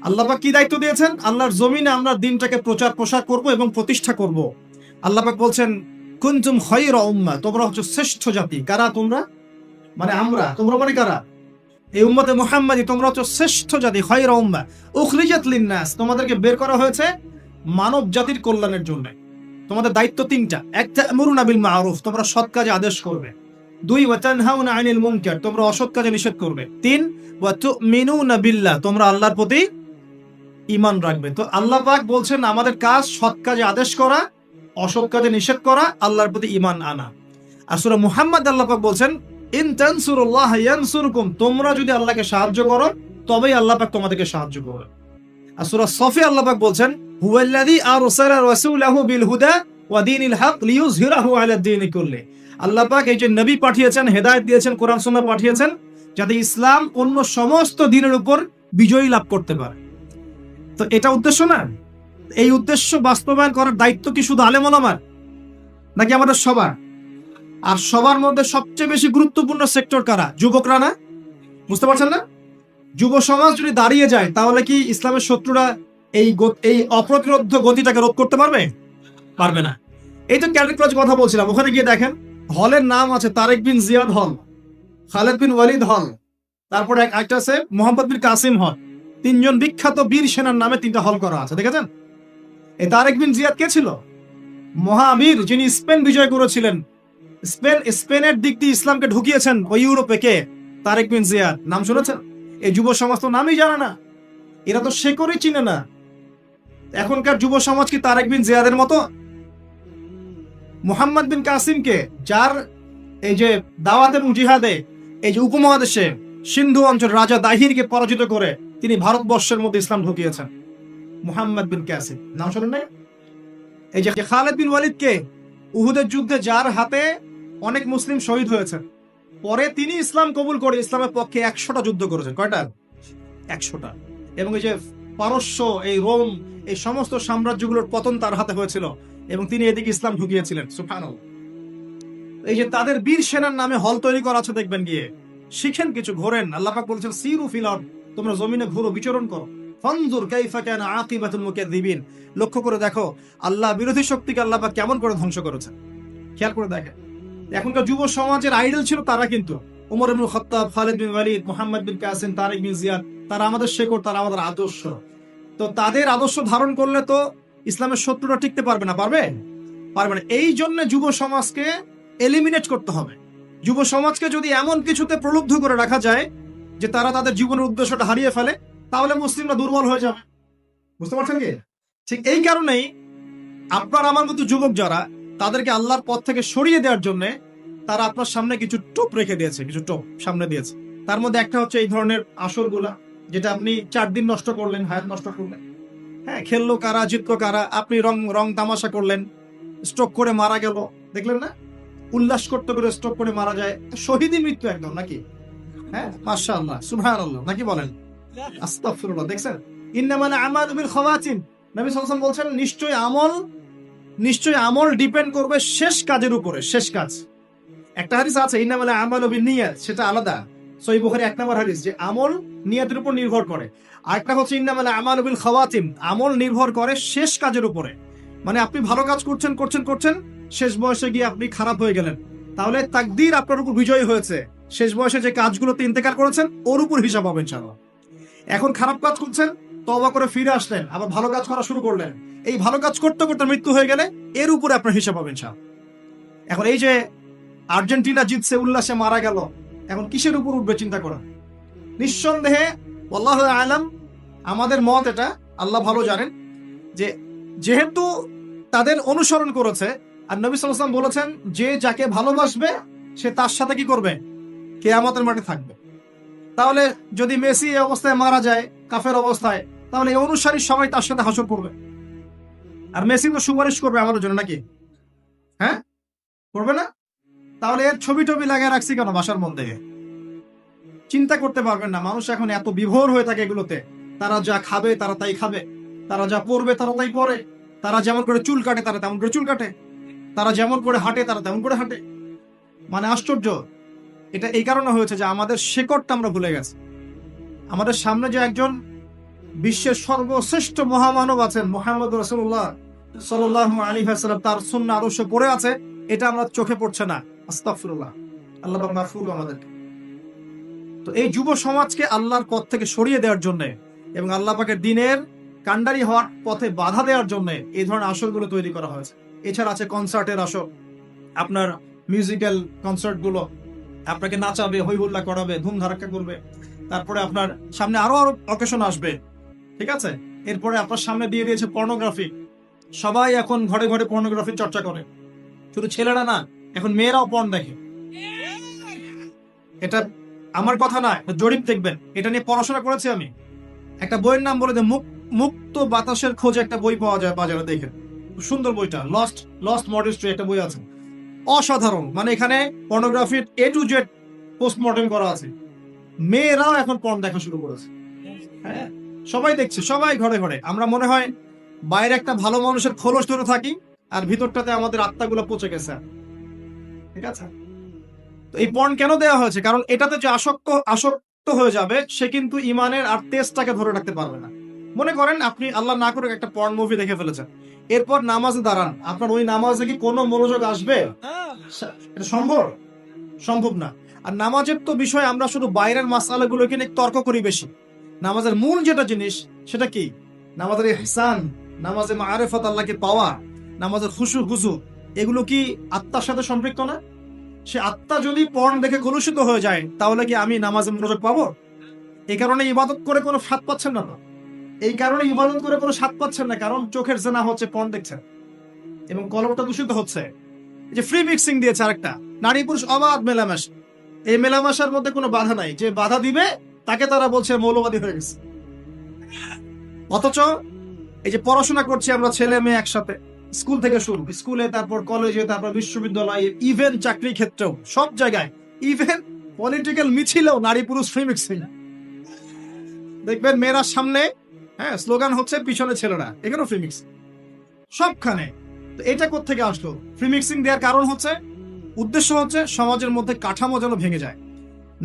আল্লাহ পাক কি দায়িত্ব দিয়েছেন? আল্লাহর জমিনে আমরা দিনটাকে প্রচার প্রসার করব এবং প্রতিষ্ঠা করব। আল্লাহ পাক বলছেন, কুনতুম খায়রা উম্মাহ, তোমরা হচ্ছে শ্রেষ্ঠ জাতি। কারা তোমরা? মানে আমরা। তোমরা মানে কারা? এই উম্মতে মুহাম্মাদি, তোমরা হচ্ছে শ্রেষ্ঠ জাতি। খায়রা উম্মাহ উখরিজাত লিন-নাস, তোমাদেরকে বের করা হয়েছে মানব জাতির কল্যাণের জন্য। তোমাদের দায়িত্ব 3টা। 1, তা'মুরুনা বিল মা'রুফ, তোমরা সৎ কাজে আদেশ করবে। 2, ওয়া তানহাউনা আনিল মুনকার, তোমরা অসৎ কাজে নিষেধ করবে। 3, ওয়া তু'মিনুনা বিল্লাহ, তোমরা আল্লাহর প্রতি ঈমান রাখবে। তো আল্লাহ পাক বলছেন আমাদের কাজ সৎ কাজে আদেশ করা, অসৎ কাজে নিষেধ করা, আল্লাহর প্রতি ঈমান আনা। আর সূরা মুহাম্মদ আল্লাহ পাক বলছেন, ইন তানসুরুল্লাহ ইয়ানসুরকুম, তোমরা যদি আল্লাহকে সাহায্য করো তবেই আল্লাহ পাক তোমাদেরকে সাহায্য করবে। আর সূরা সফে আল্লাহ পাক বলছেন, হুয়াল্লাযী আরসালা রাসূলাহু বিল হুদা ওয়া দীনিল হক লিইয়ুযহিরাহু আলা দীনি কুল্লি। আল্লাহ পাক এই যে নবী পাঠিয়েছেন, হেদায়েত দিয়েছেন, কোরআন সুন্নাহ পাঠিয়েছেন, যাতে ইসলাম অন্য সমস্ত দ্বীনের উপর বিজয়ী লাভ করতে পারে। তো এটা উদ্দেশ্য না? এই উদ্দেশ্য বাস্তবায়ন করার দায়িত্ব কি শুধু আলেম ওলামার, নাকি আমাদের সবার? আর সবার মধ্যে সবচেয়ে বেশি গুরুত্বপূর্ণ সেক্টর কারা? যুবকরা না? বুঝতে পারছেন না? যুব সমাজ যদি দাঁড়িয়ে যায়, তাহলে কি ইসলামের শত্রুরা এই অপ্রতিরোধ গতিটাকে রোধ করতে পারবে? পারবে না। এই তো ক্যান্ডি ক্রাশ কথা বলছিলাম, ওখানে গিয়ে দেখেন হলের নাম আছে তারেক বিন জিয়াদ হল, খালেদ বিন ওয়ালিদ হল, তারপরে একটা আছে মোহাম্মদ বিন কাসিম হল। 3 জন বিখ্যাত বীর সেনার নামে 3টা হল করা আছে, দেখেছেন? এই তারেক বিন জিয়াদ কে ছিল? মহাবীর, যিনি স্পেন বিজয় করেছিলেন। স্পেনের দিক দিয়ে ইসলামকে ঢুকিয়েছেন ওই ইউরোপে। কে? তারেক বিন জিয়াদ। নাম শুনেছেন? এই যুব সমাজ তো নামই জানে না, এরা তো শেকড়ই চিনে না। এখনকার যুব সমাজ কি তারেক বিন জিয়াদের মতো? মুহাম্মদ বিন কাসিমকে, যার এই যে দাওয়াত এবং জিহাদে এই যে উপমহাদেশে সিন্ধু অঞ্চল রাজা দাহিরকে পরাজিত করে তিনি ভারতবর্ষের মধ্যে ইসলাম ঢুকিয়েছেন। মুহাম্মদ বিন কাসিম নাম শোনেন নাই? এই যে খালেদ বিন ওয়ালিদকে, উহুদের যুদ্ধে যার হাতে অনেক মুসলিম শহীদ হয়েছে, পরে তিনি ইসলাম কবুল করে ইসলামের পক্ষে 100টা যুদ্ধ করেছেন। কয়টা? 100টা। এবং এই যে পারস্য, এই রোম, এই সমস্ত সাম্রাজ্যগুলোর পতন তার হাতে হয়েছিল এবং তিনি এদিকে ইসলাম ঢুকিয়েছিলেন। সুবহানাল্লাহ। এই যে তাদের বীর সেনার নামে হল তৈরি করা আছে, দেখবেন গিয়ে শিখেন কিছু, ঘোরেন। আল্লাহ পাক বলছেন, সিরু ফিল আরদ, তোমরা জমিনে ঘুরো, বিচরণ করো। ফানজুর কাইফা কানা আকিবাতুল মুকাজ্জিবিন, লক্ষ্য করে দেখো আল্লাহ বিরোধী শক্তিকে আল্লাহ পাক কেমন করে ধ্বংস করেছেন। খেয়াল করে দেখেন। এখনকার যুব সমাজের আইডল ছিল তারা, কিন্তু ওমর ইবনে খাত্তাব, খালিদ বিন ওয়ালিদ, মুহাম্মদ বিন কাসিম, তারেক বিন জিয়াদ, তারা আমাদের শেকড়, তারা আমাদের আদর্শ। তো তাদের আদর্শ ধারণ করলে তো ইসলামের শত্রুরা টিকতে পারবে না। পারবে? পারবে না। এই জন্য যুব সমাজকে এলিমিনেট করতে হবে। যুব সমাজকে যদি এমন কিছুতে প্রলুব্ধ করে রাখা যায় যে তারা তাদের জীবনের উদ্দেশ্যটা হারিয়ে ফেলে, তাহলে মুসলিমরা দুর্বল হয়ে যাবে। বুঝতে পারছেন কি? ঠিক এই কারণেই আপনার আমার মতো যুবক যারা, তাদেরকে আল্লাহর পথ থেকে সরিয়ে দেওয়ার জন্য তারা আপনার সামনে কিছু টোপ রেখে দিয়েছে, কিছু টোপ সামনে দিয়েছে। তার মধ্যে একটা হচ্ছে এই ধরনের আসরগুলা, যেটা আপনি 4 দিন নষ্ট করলেন, হায়াত নষ্ট করলেন। হ্যাঁ, খেললো কারা, জিতলো কারা, আপনি রং তামাশা করলেন, স্ট্রোক করে মারা গেল, দেখলেন না? উল্লাস করতে করে স্ট্রোক করে মারা যায়, শহীদী মৃত্যু একদম, নাকি? হ্যাঁ, মাশাআল্লাহ, সুবহানাল্লাহ, নাকি বলেন? আস্তাগফিরুল্লাহ। দেখছেন, ইন্নামাল আমালু বিল খাওয়াতিম। নবী সাল্লাল্লাহু আলাইহি ওয়াসাল্লাম বলছেন, নিশ্চয় আমল ডিপেন্ড করবে শেষ কাজের উপরে, শেষ কাজ। একটা হাদিস আছে, ইন্নামাল আমালু বিন্নিয়াত, সেটা আলাদা, সহিহ বুখারী 1 নম্বর হাদিস, যে আমল নিয়তের উপর নির্ভর করে। আরেকটা হচ্ছে ইন্নামাল আমালু বিল খাওয়াতিম, আমল নির্ভর করে শেষ কাজের উপরে। মানে আপনি ভালো কাজ করছেন, শেষ বয়সে গিয়ে আপনি খারাপ হয়ে গেলেন, তাহলে তাকদীর আপনার উপর বিজয়ী হয়েছে। শেষ বয়সে যে কাজগুলোতে ইন্তেকাল করেছেন ওর উপর হিসাব হবে ইনশাআল্লাহ। এখন খারাপ কাজ করছেন, তওবা করে ফিরে আসলেন, আবার ভালো কাজ করা শুরু করলেন, এই ভালো কাজ করতে করতে মৃত্যু হয়ে গেলে এর উপরে আপনার হিসাব হবে ইনশাআল্লাহ। এখন এই যে আর্জেন্টিনা জিতছে, উল্লাসে মারা গেল, এখন কিসের উপর উঠবে চিন্তা করা। নিঃসন্দেহে আল্লাহু আ'লাম, আমাদের মত এটা, আল্লাহ ভালো জানেন, যে যেহেতু তাদের অনুসরণ করেছে, আর নবী সাল্লাল্লাহু আলাইহি ওয়াসাল্লাম বলেছেন যে যাকে ভালোবাসবে সে তার সাথে কি করবে, কিয়ামতের মাঠে থাকবে। তাহলে যদি মেসি এই অবস্থায় মারা যায়, কাফের অবস্থায়, তাহলে এই অনুসারী সবাই তার সাথে হাসর করবে। আর মেসি তো সুপারিশ করবে আমাদের জন্য, নাকি? হ্যাঁ, করবে না? তাহলে এর ছবি টবি লাগিয়ে রাখছি কেন বাসার মধ্যে? চিন্তা করতে পারবেন না, মানুষ এখন এত বিভোর হয়ে থাকে এগুলোতে। তারা যা খাবে তারা তাই খাবে, তারা যা পরবে তারা তাই পরে, তারা যেমন করে চুল কাটে তারা তেমন করে চুল কাটে, তারা যেমন করে হাঁটে তারা তেমন করে হাঁটে। মানে আশ্চর্য। এটা এই কারণে হয়েছে যে আমাদের শেকড়টা আমরা ভুলে গেছি। আমাদের সামনে যে একজন বিশ্বের সর্বশ্রেষ্ঠ মহামানব আছেন, মুহাম্মদ রাসূলুল্লাহ সাল্লাল্লাহু আলাইহি ওয়াসাল্লাম, তার সুন্নাহ আদর্শ পড়ে আছে, এটা আমরা চোখে পড়ছে না। আস্তাগফিরুল্লাহ, আল্লাহ পাক মাফ করুন আমাদেরকে। তো এই যুব সমাজকে আল্লাহর পথ থেকে সরিয়ে দেওয়ার জন্য এবং আল্লাহ পাকের দ্বীনের কান্ডারি হওয়ার পথে বাধা দেওয়ার জন্য এই ধরনের আসরগুলো তৈরি করা হয়েছে। এছাড়া আছে কনসার্টের আসর, আপনার মিউজিক্যাল কনসার্ট গুলো, আপনাকে নাচাবে, হই হুল্লা করাবে, ধুম ধারাক্কা করবে। তারপরে আপনার সামনে আরো অকেশন আসবে, ঠিক আছে? এরপরে আপনার সামনে দিয়ে দিয়েছে পর্নোগ্রাফি। সবাই এখন ঘরে ঘরে পর্নোগ্রাফি চর্চা করে, শুধু ছেলেরা না, এখন মেয়েরাও পর্ন দেখে। এটা আমার কথা না, জরিপ দেখবেন, এটা নিয়ে পড়াশোনা করেছি আমি। একটা বইয়ের নাম বলে যে মুক্ত বাতাসের খোঁজে, একটা বই পাওয়া যায় বাজারে, দেখেন, সুন্দর বইটা, লস্ট মডেস্ট্রি একটা বই আছে, অসাধারণ। মানে এখানে পর্নোগ্রাফির A to Z পোস্টমর্টেম করা আছে। মেয়েরাও এখন পর্ন দেখা শুরু করেছে। হ্যাঁ, সবাই দেখছে, সবাই ঘরে ঘরে। আমরা মনে হয় বাইরে একটা ভালো মানুষের খোলস ধরে থাকি, আর ভিতরটাতে আমাদের আত্মাগুলো পচে গেছে, ঠিক আছে? তো এই পর্ন কেন দেওয়া হয়েছে? কারণ এটাতে যে আসক্ত হয়ে যাবে, সে কিন্তু ইমানের আর তেজটাকে ধরে রাখতে পারবে না। মনে করেন আপনি আল্লাহ না করে একটা পর্ন মুভি দেখে ফেলেছেন, এরপর নামাজে দাঁড়ান, আপনার ওই নামাজে কি কোনো মনোযোগ আসবে? এটা সম্ভব না। আর নামাজের তো বিষয় আমরা শুধু বাইরের মাসআলাগুলোকে নিয়ে তর্ক করি বেশি। নামাজের মূল যেটা জিনিস সেটা কি? নামাজের ইহসান, নামাজে মাআরিফাত, আল্লাহকে পাওয়া, নামাজের খুশু, এগুলো কি আত্মার সাথে সম্পৃক্ত না? সে আত্মা যদি পর্ন দেখে কলুষিত হয়ে যায়, তাহলে কি আমি নামাজে মনোযোগ পাবো? এই কারণে ইবাদত করে কোনো স্বাদ পাচ্ছেন না। কারণ চোখের জেনা হচ্ছে, পর্ন দেখছেন, এবং কলবটা দূষিত হচ্ছে। এই যে ফ্রি মিক্সিং দিয়েছে আরেকটা, নারী পুরুষ অবাধ মেলামেশা। এই মেলামেশার মধ্যে কোনো বাধা নাই, যে বাধা দিবে তাকে তারা বলছে মৌলবাদী হয়ে গেছে। অথচ এই যে পড়াশোনা করছি আমরা ছেলে মেয়ে একসাথে, স্কুল থেকে শুরু, স্কুলে, তারপর কলেজে, তারপর বিশ্ববিদ্যালয়ে, ইভেন চাকরি ক্ষেত্রেও, সব জায়গায়, ইভেন পলিটিক্যাল মিছিলেও নারী পুরুষ ফ্রি মিক্সিং। দেখবেন মেয়েরা সামনে, হ্যাঁ, স্লোগান হচ্ছে, পিছনে ছেলেরা, এখানেও ফ্রি মিক্সিং সবখানে। তো এটা কোত্থেকে আসলো? ফ্রি মিক্সিং দেওয়ার কারণ হচ্ছে, উদ্দেশ্য হচ্ছে সমাজের মধ্যে কাঠামো যেন ভেঙে যায়।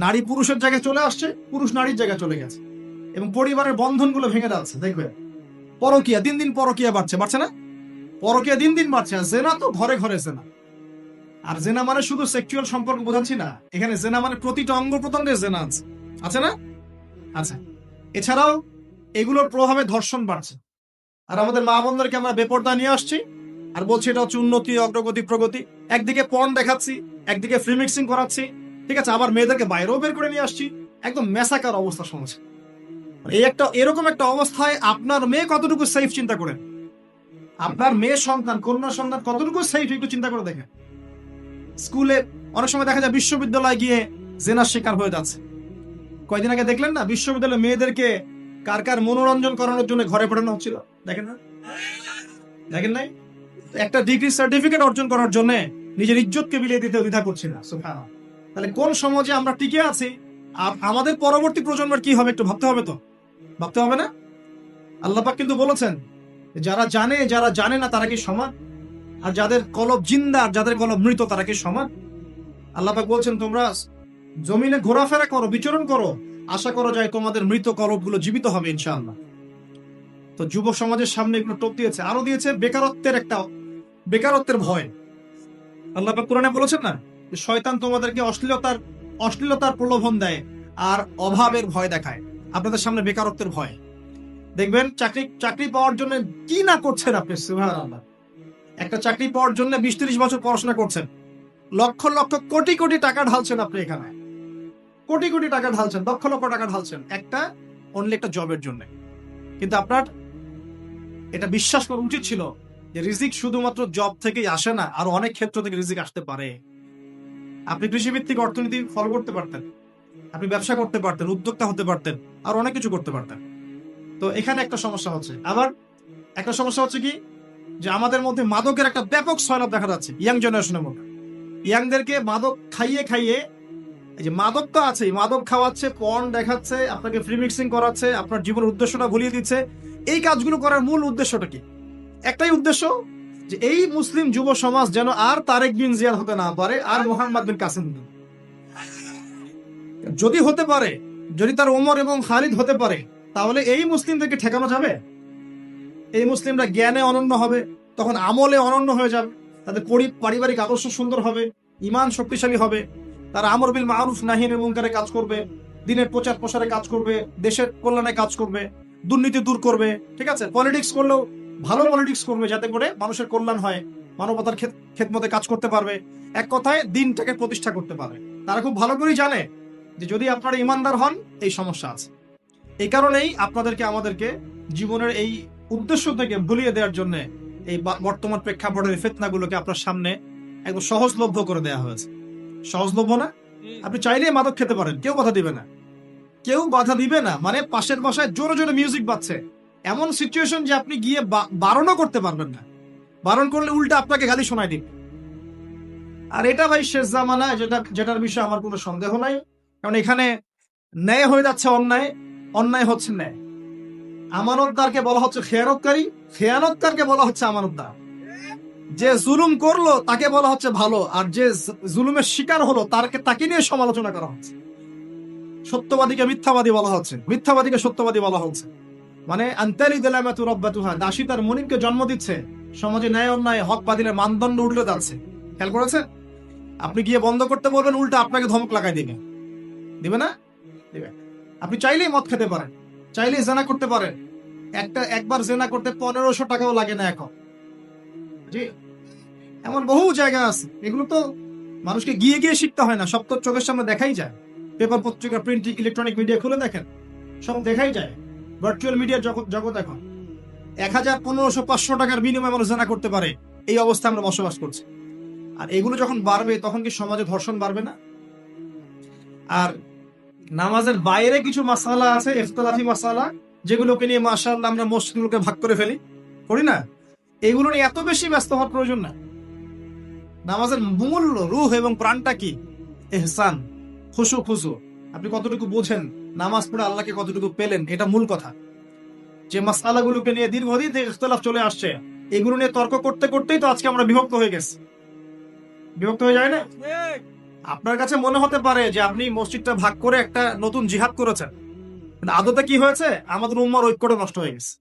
নারী পুরুষের জায়গায় চলে আসছে, পুরুষ নারীর জায়গায় চলে গেছে, এবং পরিবারের বন্ধনগুলো ভেঙে যাচ্ছে। দেখবেন পরকীয়া, দিন দিন পরকীয়া বাড়ছে না? পরকীয়া দিন দিন বাড়ছে। আর জেনা তো ঘরে ঘরে জেনা। আর জেনা মানে শুধু সেক্সুয়াল সম্পর্ক বোঝাচ্ছি না, এখানে জেনা মানে প্রতিটা অঙ্গ প্রত্যঙ্গে জেনা আছে না? আচ্ছা, এছাড়াও এগুলোর প্রভাবে ধর্ষণ বাড়ছে। আর আমাদের মা বোনদেরকে আমরা বেপরদা নিয়ে আসছি, আর বলছি এটা হচ্ছে উন্নতি, অগ্রগতি, প্রগতি। একদিকে পর্ন দেখাচ্ছি, একদিকে ফ্রি মিক্সিং করাচ্ছি, ঠিক আছে, আবার মেয়েদেরকে বাইরেও বের করে নিয়ে আসছি। একদম মেসাকার অবস্থা সমাজে। এরকম একটা অবস্থায় আপনার মেয়ে কতটুকু সেফ চিন্তা করেন, আপনার মেয়ে সন্তান, কন্যা সন্তান কতটুকু সেফ একটু চিন্তা করে দেখেন। স্কুলে অনেক সময় দেখা যায় বিশ্ববিদ্যালয়ে গিয়ে জেনার শিকার হয়ে যাচ্ছে। কয়দিন আগে দেখলেন না, বিশ্ববিদ্যালয়ে মেয়েদেরকে কার কার মনোরঞ্জন করানোর জন্য ঘরে পাঠানো হচ্ছিল, দেখেন না? দেখেন নাই? একটা ডিগ্রি সার্টিফিকেট অর্জন করার জন্য নিজের ইজ্জতকে বিলিয়ে দিতে দ্বিধা করছি না। সুবহানাল্লাহ। তাহলে কোন সমাজে আমরা টিকে আছি, আর আমাদের পরবর্তী প্রজন্মের কি হবে একটু ভাবতে হবে, তো ভাবতে হবে না? আল্লাহ পাক কিন্তু বলেছেন যারা জানে না তারা কি সমান? আর যাদের কলব জিন্দা আর যাদের কলব মৃত তারা কি সমান? আল্লাহ পাক বলছেন তোমরা জমিনে ঘোরাফেরা করো, বিচরণ করো, আশা করা যায় তোমাদের মৃত কলবগুলো জীবিত হবে ইনশাআল্লাহ। তো যুব সমাজের সামনে এগুলো টোপ দিয়েছে, আরো দিয়েছে বেকারত্বের ভয়। আল্লাহ পাক কোরআনে বলেছেন না, শয়তান তোমাদেরকে অশ্লীলতার প্রলোভন দেয় আর অভাবের ভয় দেখায়। আপনাদের সামনে বেকারত্বের ভয় দেখবেন। চাকরি পাওয়ার জন্য কি না করছেন আপনি, সুবহানাল্লাহ। একটা চাকরি পাওয়ার জন্য 20-30 বছর পড়াশোনা করছেন, লক্ষ লক্ষ কোটি কোটি টাকা ঢালছেন আপনি এখানে, কোটি কোটি টাকা ঢালছেন, লক্ষ লক্ষ টাকা ঢালছেন একটা জবের জন্য। কিন্তু আপনার এটা বিশ্বাস করা উচিত ছিল যে রিজিক শুধুমাত্র জব থেকেই আসে না, আরো অনেক ক্ষেত্র থেকে রিজিক আসতে পারে। আপনি কৃষিভিত্তিক অর্থনীতি ফলো করতে পারতেন, আপনি ব্যবসা করতে পারতেন, উদ্যোক্তা হতে পারতেন, আর অনেক কিছু করতে পারতেন। তো এখানে একটা সমস্যা হচ্ছে। আবার একটা সমস্যা হচ্ছে কি, যে আমাদের মধ্যে মাদকের একটা ব্যাপক সয়লাব দেখা যাচ্ছে ইয়াং জেনারেশনের মধ্যে। ইয়াংদেরকে মাদক খাইয়ে এই যে মাদক তো আছে, মাদক খাওয়াচ্ছে, পর্ন দেখাচ্ছে, আপনাকে ফ্রি মিক্সিং করাচ্ছে, আপনার জীবনের উদ্দেশ্যটা ভুলিয়ে দিচ্ছে। এই কাজগুলো করার মূল উদ্দেশ্যটা কি? একটাই উদ্দেশ্য, যে এই মুসলিম যুব সমাজ যেন আর তারেক বিন জিয়াদ হতে না পারে, আর মোহাম্মদ বিন কাসিম। যদি হতে পারে, যদি তার ওমর এবং খালিদ হতে পারে, তাহলে এই মুসলিমদেরকে ঠেকানো যাবে? এই মুসলিমরা জ্ঞানে অনন্য হবে, তখন আমলে অনন্য হয়ে যাবে, তাদের পারিবারিক আদর্শ সুন্দর হবে, ইমান শক্তিশালী হবে, তারা আমর বিল মারুফ নাহি আনিল মুনকারে কাজ করবে, দিনের প্রচার প্রসারে কাজ করবে, দেশের কল্যাণে কাজ করবে, দুর্নীতি দূর করবে, ঠিক আছে, পলিটিক্স করলেও ভালো পলিটিক্স করবে, যাতে করে মানুষের কল্যাণ হয়, মানবতার খেদমতে কাজ করতে পারবে, এক কথায় দিনটাকে প্রতিষ্ঠা করতে পারবে। তারা খুব ভালো করেই জানে যে যদি আপনারা ইমানদার হন এই সমস্যা আছে। এই কারণেই আমাদেরকে জীবনের এই উদ্দেশ্য থেকে ভুলিয়ে দেওয়ার জন্য এই বর্তমান প্রেক্ষাপটের ফিতনাগুলোকে আপনার সামনে একদম সহজলভ্য করে দেওয়া হয়েছে। সহজলভ্য না? আপনি চাইলেই মাদক খেতে পারেন, কেউ বাধা দিবে না। মানে পাশের বাসায় জোরে জোরে মিউজিক বাজছে, এমন সিচুয়েশন যে আপনি গিয়ে বারণও করতে পারবেন না, বারণ করলে উল্টা আপনাকে গালি শোনায় দিবে। আর এটা ভাই শেষ জামানা, যেটার বিষয়ে আমার কোনো সন্দেহ নাই। কারণ এখানে ন্যায় হয়ে যাচ্ছে অন্যায়, অন্যায় হচ্ছে ন্যায়। আমানতদারকে বলা হচ্ছে খেয়ানতকারী, খেয়ানতকারকে বলা হচ্ছে আমানতদার। যে জুলুম করলো তাকে বলা হচ্ছে ভালো, আর যে জুলুমের শিকার হলো তাকে নিয়ে সমালোচনা করা হচ্ছে। সত্যবাদীকে মিথ্যাবাদী বলা হচ্ছে, মিথ্যাবাদীকে সত্যবাদী বলা হচ্ছে। মানে দাসী তার মনিবকে জন্ম দিচ্ছে। সমাজে ন্যায় অন্যায়, হক বাতিলের মানদণ্ড উল্টে যাচ্ছে। খেয়াল করেছেন? আপনি গিয়ে বন্ধ করতে বলবেন, উল্টা আপনাকে ধমক লাগাই দিবে না? দিবে। আপনি চাইলেই মদ খেতে পারেন, চাইলেই জেনা করতে পারেন। একবার জেনা করতে 1500 টাকাও লাগে না এখন। জি, এমন বহু জায়গা আছে, এগুলো তো মানুষকে গিয়ে গিয়ে শিখতে হয় না, সব তো চোখের সামনে দেখাই যায়। পেপার, পত্রিকা, প্রিন্ট, ইলেকট্রনিক মিডিয়া খুলে দেখেন, সব দেখাই যায়। ভার্চুয়াল মিডিয়ার জগৎ এখন 1000, 1500, 500 টাকার বিনিময়ে মানুষ জানা করতে পারে। এই অবস্থা আমরা বসবাস করছি। আর এগুলো যখন বাড়বে, তখন কি সমাজে ধর্ষণ বাড়বে না? আর নামাজের বাইরে কিছু মাসালা আছে, ইখতিলাফি মাসালা, যেগুলোকে নিয়ে মাশাআল্লাহ আমরা মসজিদগুলোকে ভাগ করে ফেলি, করি না? এগুলো নিয়ে এত বেশি ব্যস্ত হওয়ার প্রয়োজন না। নামাজের মূল রূহ এবং প্রাণটা কি? ইহসান, খুশু। আপনি কতটুকু বোঝেন, নামাজ পড়ে আল্লাহকে কতটুকু পেলেন, এটা মূল কথা। যে মাসআলাগুলোকে নিয়ে দীর্ঘদিন থেকে ইখতিলাফ চলে আসছে, এগুলো নিয়ে তর্ক করতে করতেই তো আজকে আমরা বিভক্ত হয়ে গেছি। বিভক্ত হয়ে যায় না? আপনার কাছে মনে হতে পারে যে আপনি মসজিদটা ভাগ করে একটা নতুন জিহাদ করেছেন, কিন্তু আদতে কি হয়েছে? আমাদের উম্মার ঐক্যটা নষ্ট হয়ে গেছে।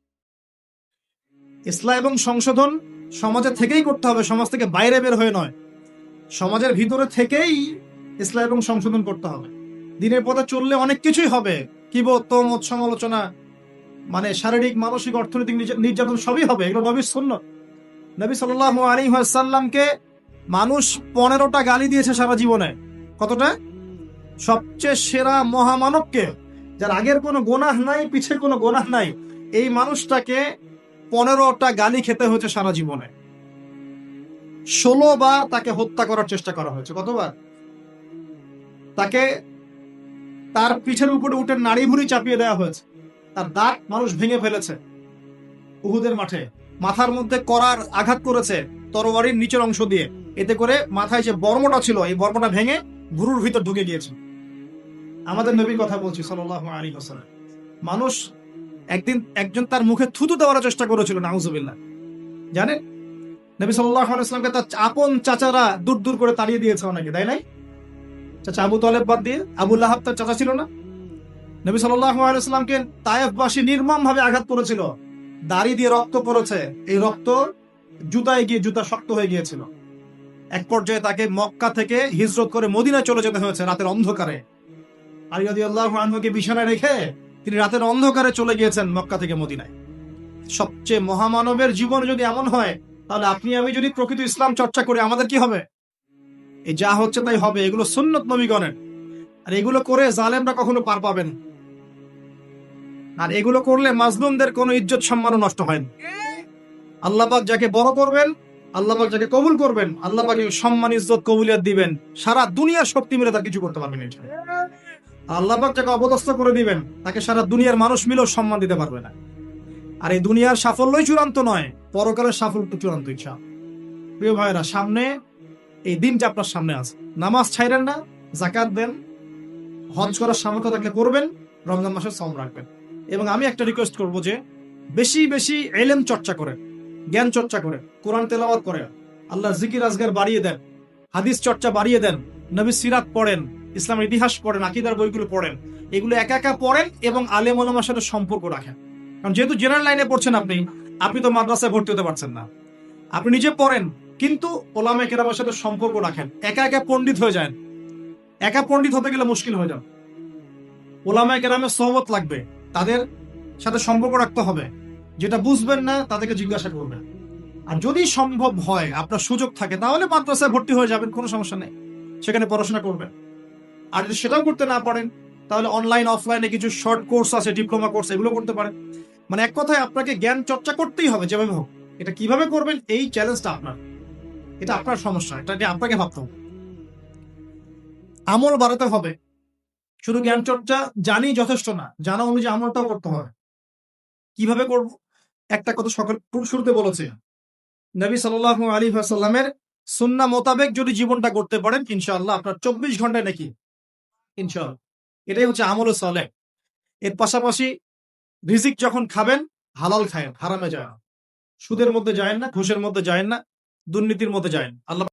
ইসলাম এবং সংশোধন সমাজের থেকেই করতে হবে, সমাজ থেকে বাইরে বের হয়ে নয়। সমাজের ভিতরে থেকেই ইসলাম এবং সংশোধন করতে হবে। দিনের পথে চললে অনেক কিছুই হবে, কিবত, সমালোচনা, মানে শারীরিক, মানসিক, অর্থনৈতিক নির্যাতন সবই হবে। এগুলো নবীর সুন্নাত। নবী সাল্লাল্লাহু আলাইহি ওয়াসাল্লামকে মানুষ 15টা গালি দিয়েছে সারা জীবনে। কতটা? সবচেয়ে সেরা মহামানবকে, যার আগের কোনো গোনাহ নাই, পিছের কোনো গোনাহ নাই, এই মানুষটাকে 15টা গালি খেতে হয়েছে সারা জীবনে। 16 বার তাকে হত্যা করার চেষ্টা করা হয়েছে। কতবার? তাকে তার পিঠের উপরে উঠে নাড়ি ভুড়ি চাপিয়ে দেওয়া হয়েছে, তার দাঁত মানুষ ভেঙে ফেলেছে উহুদের মাঠে, মাথার মধ্যে করার আঘাত করেছে তরবারির নিচের অংশ দিয়ে, এতে করে মাথায় যে বর্মটা ছিল এই বর্মটা ভেঙে ভুরুর ভিতর ঢুকে গিয়েছে। আমাদের নবীর কথা বলছি সাল্লাল্লাহু আলাইহি ওয়াসাল্লাম। মানুষ একজন তার মুখে থুতু দেওয়ার চেষ্টা করেছিল, নাউজুবিল্লাহ। জানেন, নবী সাল্লাল্লাহু আলাইহি ওয়াসাল্লামকে তার আপন চাচারা দূর দূর করে তাড়িয়ে দিয়েছে অনেকে, তাই নাই? চাচা আবু তালেব বাদ দিয়ে, আবু লাহাব তার চাচা ছিল না? নবী সাল্লাল্লাহু আলাইহি ওয়াসাল্লামকে তায়েফবাসী নির্মম ভাবে আঘাত করেছিল, দাড়ি দিয়ে রক্ত পড়েছে, এই রক্ত জুতায় গিয়ে জুতা শক্ত হয়ে গিয়েছিল। এক পর্যায়ে তাকে মক্কা থেকে হিজরত করে মদিনায় চলে যেতে হয়েছে রাতের অন্ধকারে। আলী রাদিয়াল্লাহু আনহুকে বিছানায় রেখে তিনি রাতের অন্ধকারে চলে গিয়েছেন মক্কা থেকে মদিনায়। সবচেয়ে মহামানবের জীবন যদি এমন হয়, তাহলে আপনি আমি যদি প্রকৃত ইসলাম চর্চা করি, আমাদের কি হবে? এই যা হচ্ছে তাই হবে, এগুলো সুন্নত নবীগণের। আর এগুলো করে জালেমরা কখনো পার পাবেন, আর এগুলো করলে মাজলুমদের কোনো ইজ্জত সম্মানও নষ্ট হয় না। আল্লাহ পাক যাকে বড় করবেন, আল্লাহ পাক যাকে কবুল করবেন, আল্লাহ পাক সম্মান ইজ্জত কবুলিয়ত দিবেন, সারা দুনিয়ার শক্তি মিলে তার কিছু করতে পারবেন না। আল্লাহ পাক যাকে অপদস্থ করে দিবেন, তাকে সারা দুনিয়ার মানুষ মিলেও সম্মান দিতে পারবে না। আর এই দুনিয়ার সাফল্যই চূড়ান্ত নয়, পরকালের সাফল্য চূড়ান্ত। ইচ্ছা প্রিয় ভাইরা, সামনে এই দিনটা আপনার সামনে আছে। নামাজ ছাইরেন না, যাকাত দেন, হজ করার সামর্থ্য থাকলে করবেন, রমজান মাসে সওম রাখবেন। এবং আমি একটা রিকোয়েস্ট করব যে বেশি বেশি ইলম চর্চা করেন, জ্ঞান চর্চা করেন, কোরআন তেলাওয়াত করেন, আল্লাহর জিকির আজগার বাড়িয়ে দেন, হাদিস চর্চা বাড়িয়ে দেন, নবী সিরাত পড়েন, ইসলামের ইতিহাস পড়েন, আকীদার বইগুলো পড়েন। এগুলো একা একা পড়েন এবং আলেম ওলামার সাথে সম্পর্ক রাখেন। কারণ যেহেতু জেনারেল লাইনে পড়ছেন আপনি তো মাদ্রাসায় ভর্তি হতে পারছেন না। আপনি নিজে পড়েন, কিন্তু ওলামায়ে কেরামের সাথে সম্পর্ক রাখেন। একা একা পণ্ডিত হয়ে যান, একা পণ্ডিত হতে গেলে মুশকিল হয়ে যাবে। ওলামায়ে কেরামের সোহবত লাগবে, তাদের সাথে সম্পর্ক রাখতে হবে। যেটা বুঝবেন না তাদেরকে জিজ্ঞাসা করবেন। আর যদি সম্ভব হয়, আপনার সুযোগ থাকে, তাহলে মাদ্রাসায় ভর্তি হয়ে যাবেন, কোনো সমস্যা নেই, সেখানে পড়াশোনা করবেন। আর যদি সেটাও করতে না পারেন, তাহলে অনলাইন অফলাইনে কিছু শর্ট কোর্স আছে, ডিপ্লোমা কোর্স, এগুলো করতে পারেন। মানে এক কথায় আপনাকে জ্ঞান চর্চা করতেই হবে যেভাবে হোক। এটা কিভাবে করবেন, এই চ্যালেঞ্জটা আপনার, এটা আপনার সমস্যা, এটা নিয়ে আপনাকে ভাবতে হবে। আমল বাড়াতে হবে, শুধু জ্ঞান চর্চা জানি যথেষ্ট না, জানা অনুযায়ী আমলটাও করতে হবে। কিভাবে করব? একটা কথা সকল শুরুতে বলেছে, নবী সাল্লাল্লাহু আলাইহি ওয়াসাল্লামের সুন্নাহ মোতাবেক যদি জীবনটা করতে পারেন, ইনশাআল্লাহ আপনার 24 ঘন্টায় নাকি, ইনশাআল্লাহ। এটাই হচ্ছে আমলে সালেহ। এর পাশাপাশি রিজিক যখন খাবেন, হালাল খায়েন, হারামে যায় না। সুদের মধ্যে যায়েন না, ঘুষের মধ্যে যায়েন না, দুর্নীতির মধ্যে যায়েন। আল্লাহ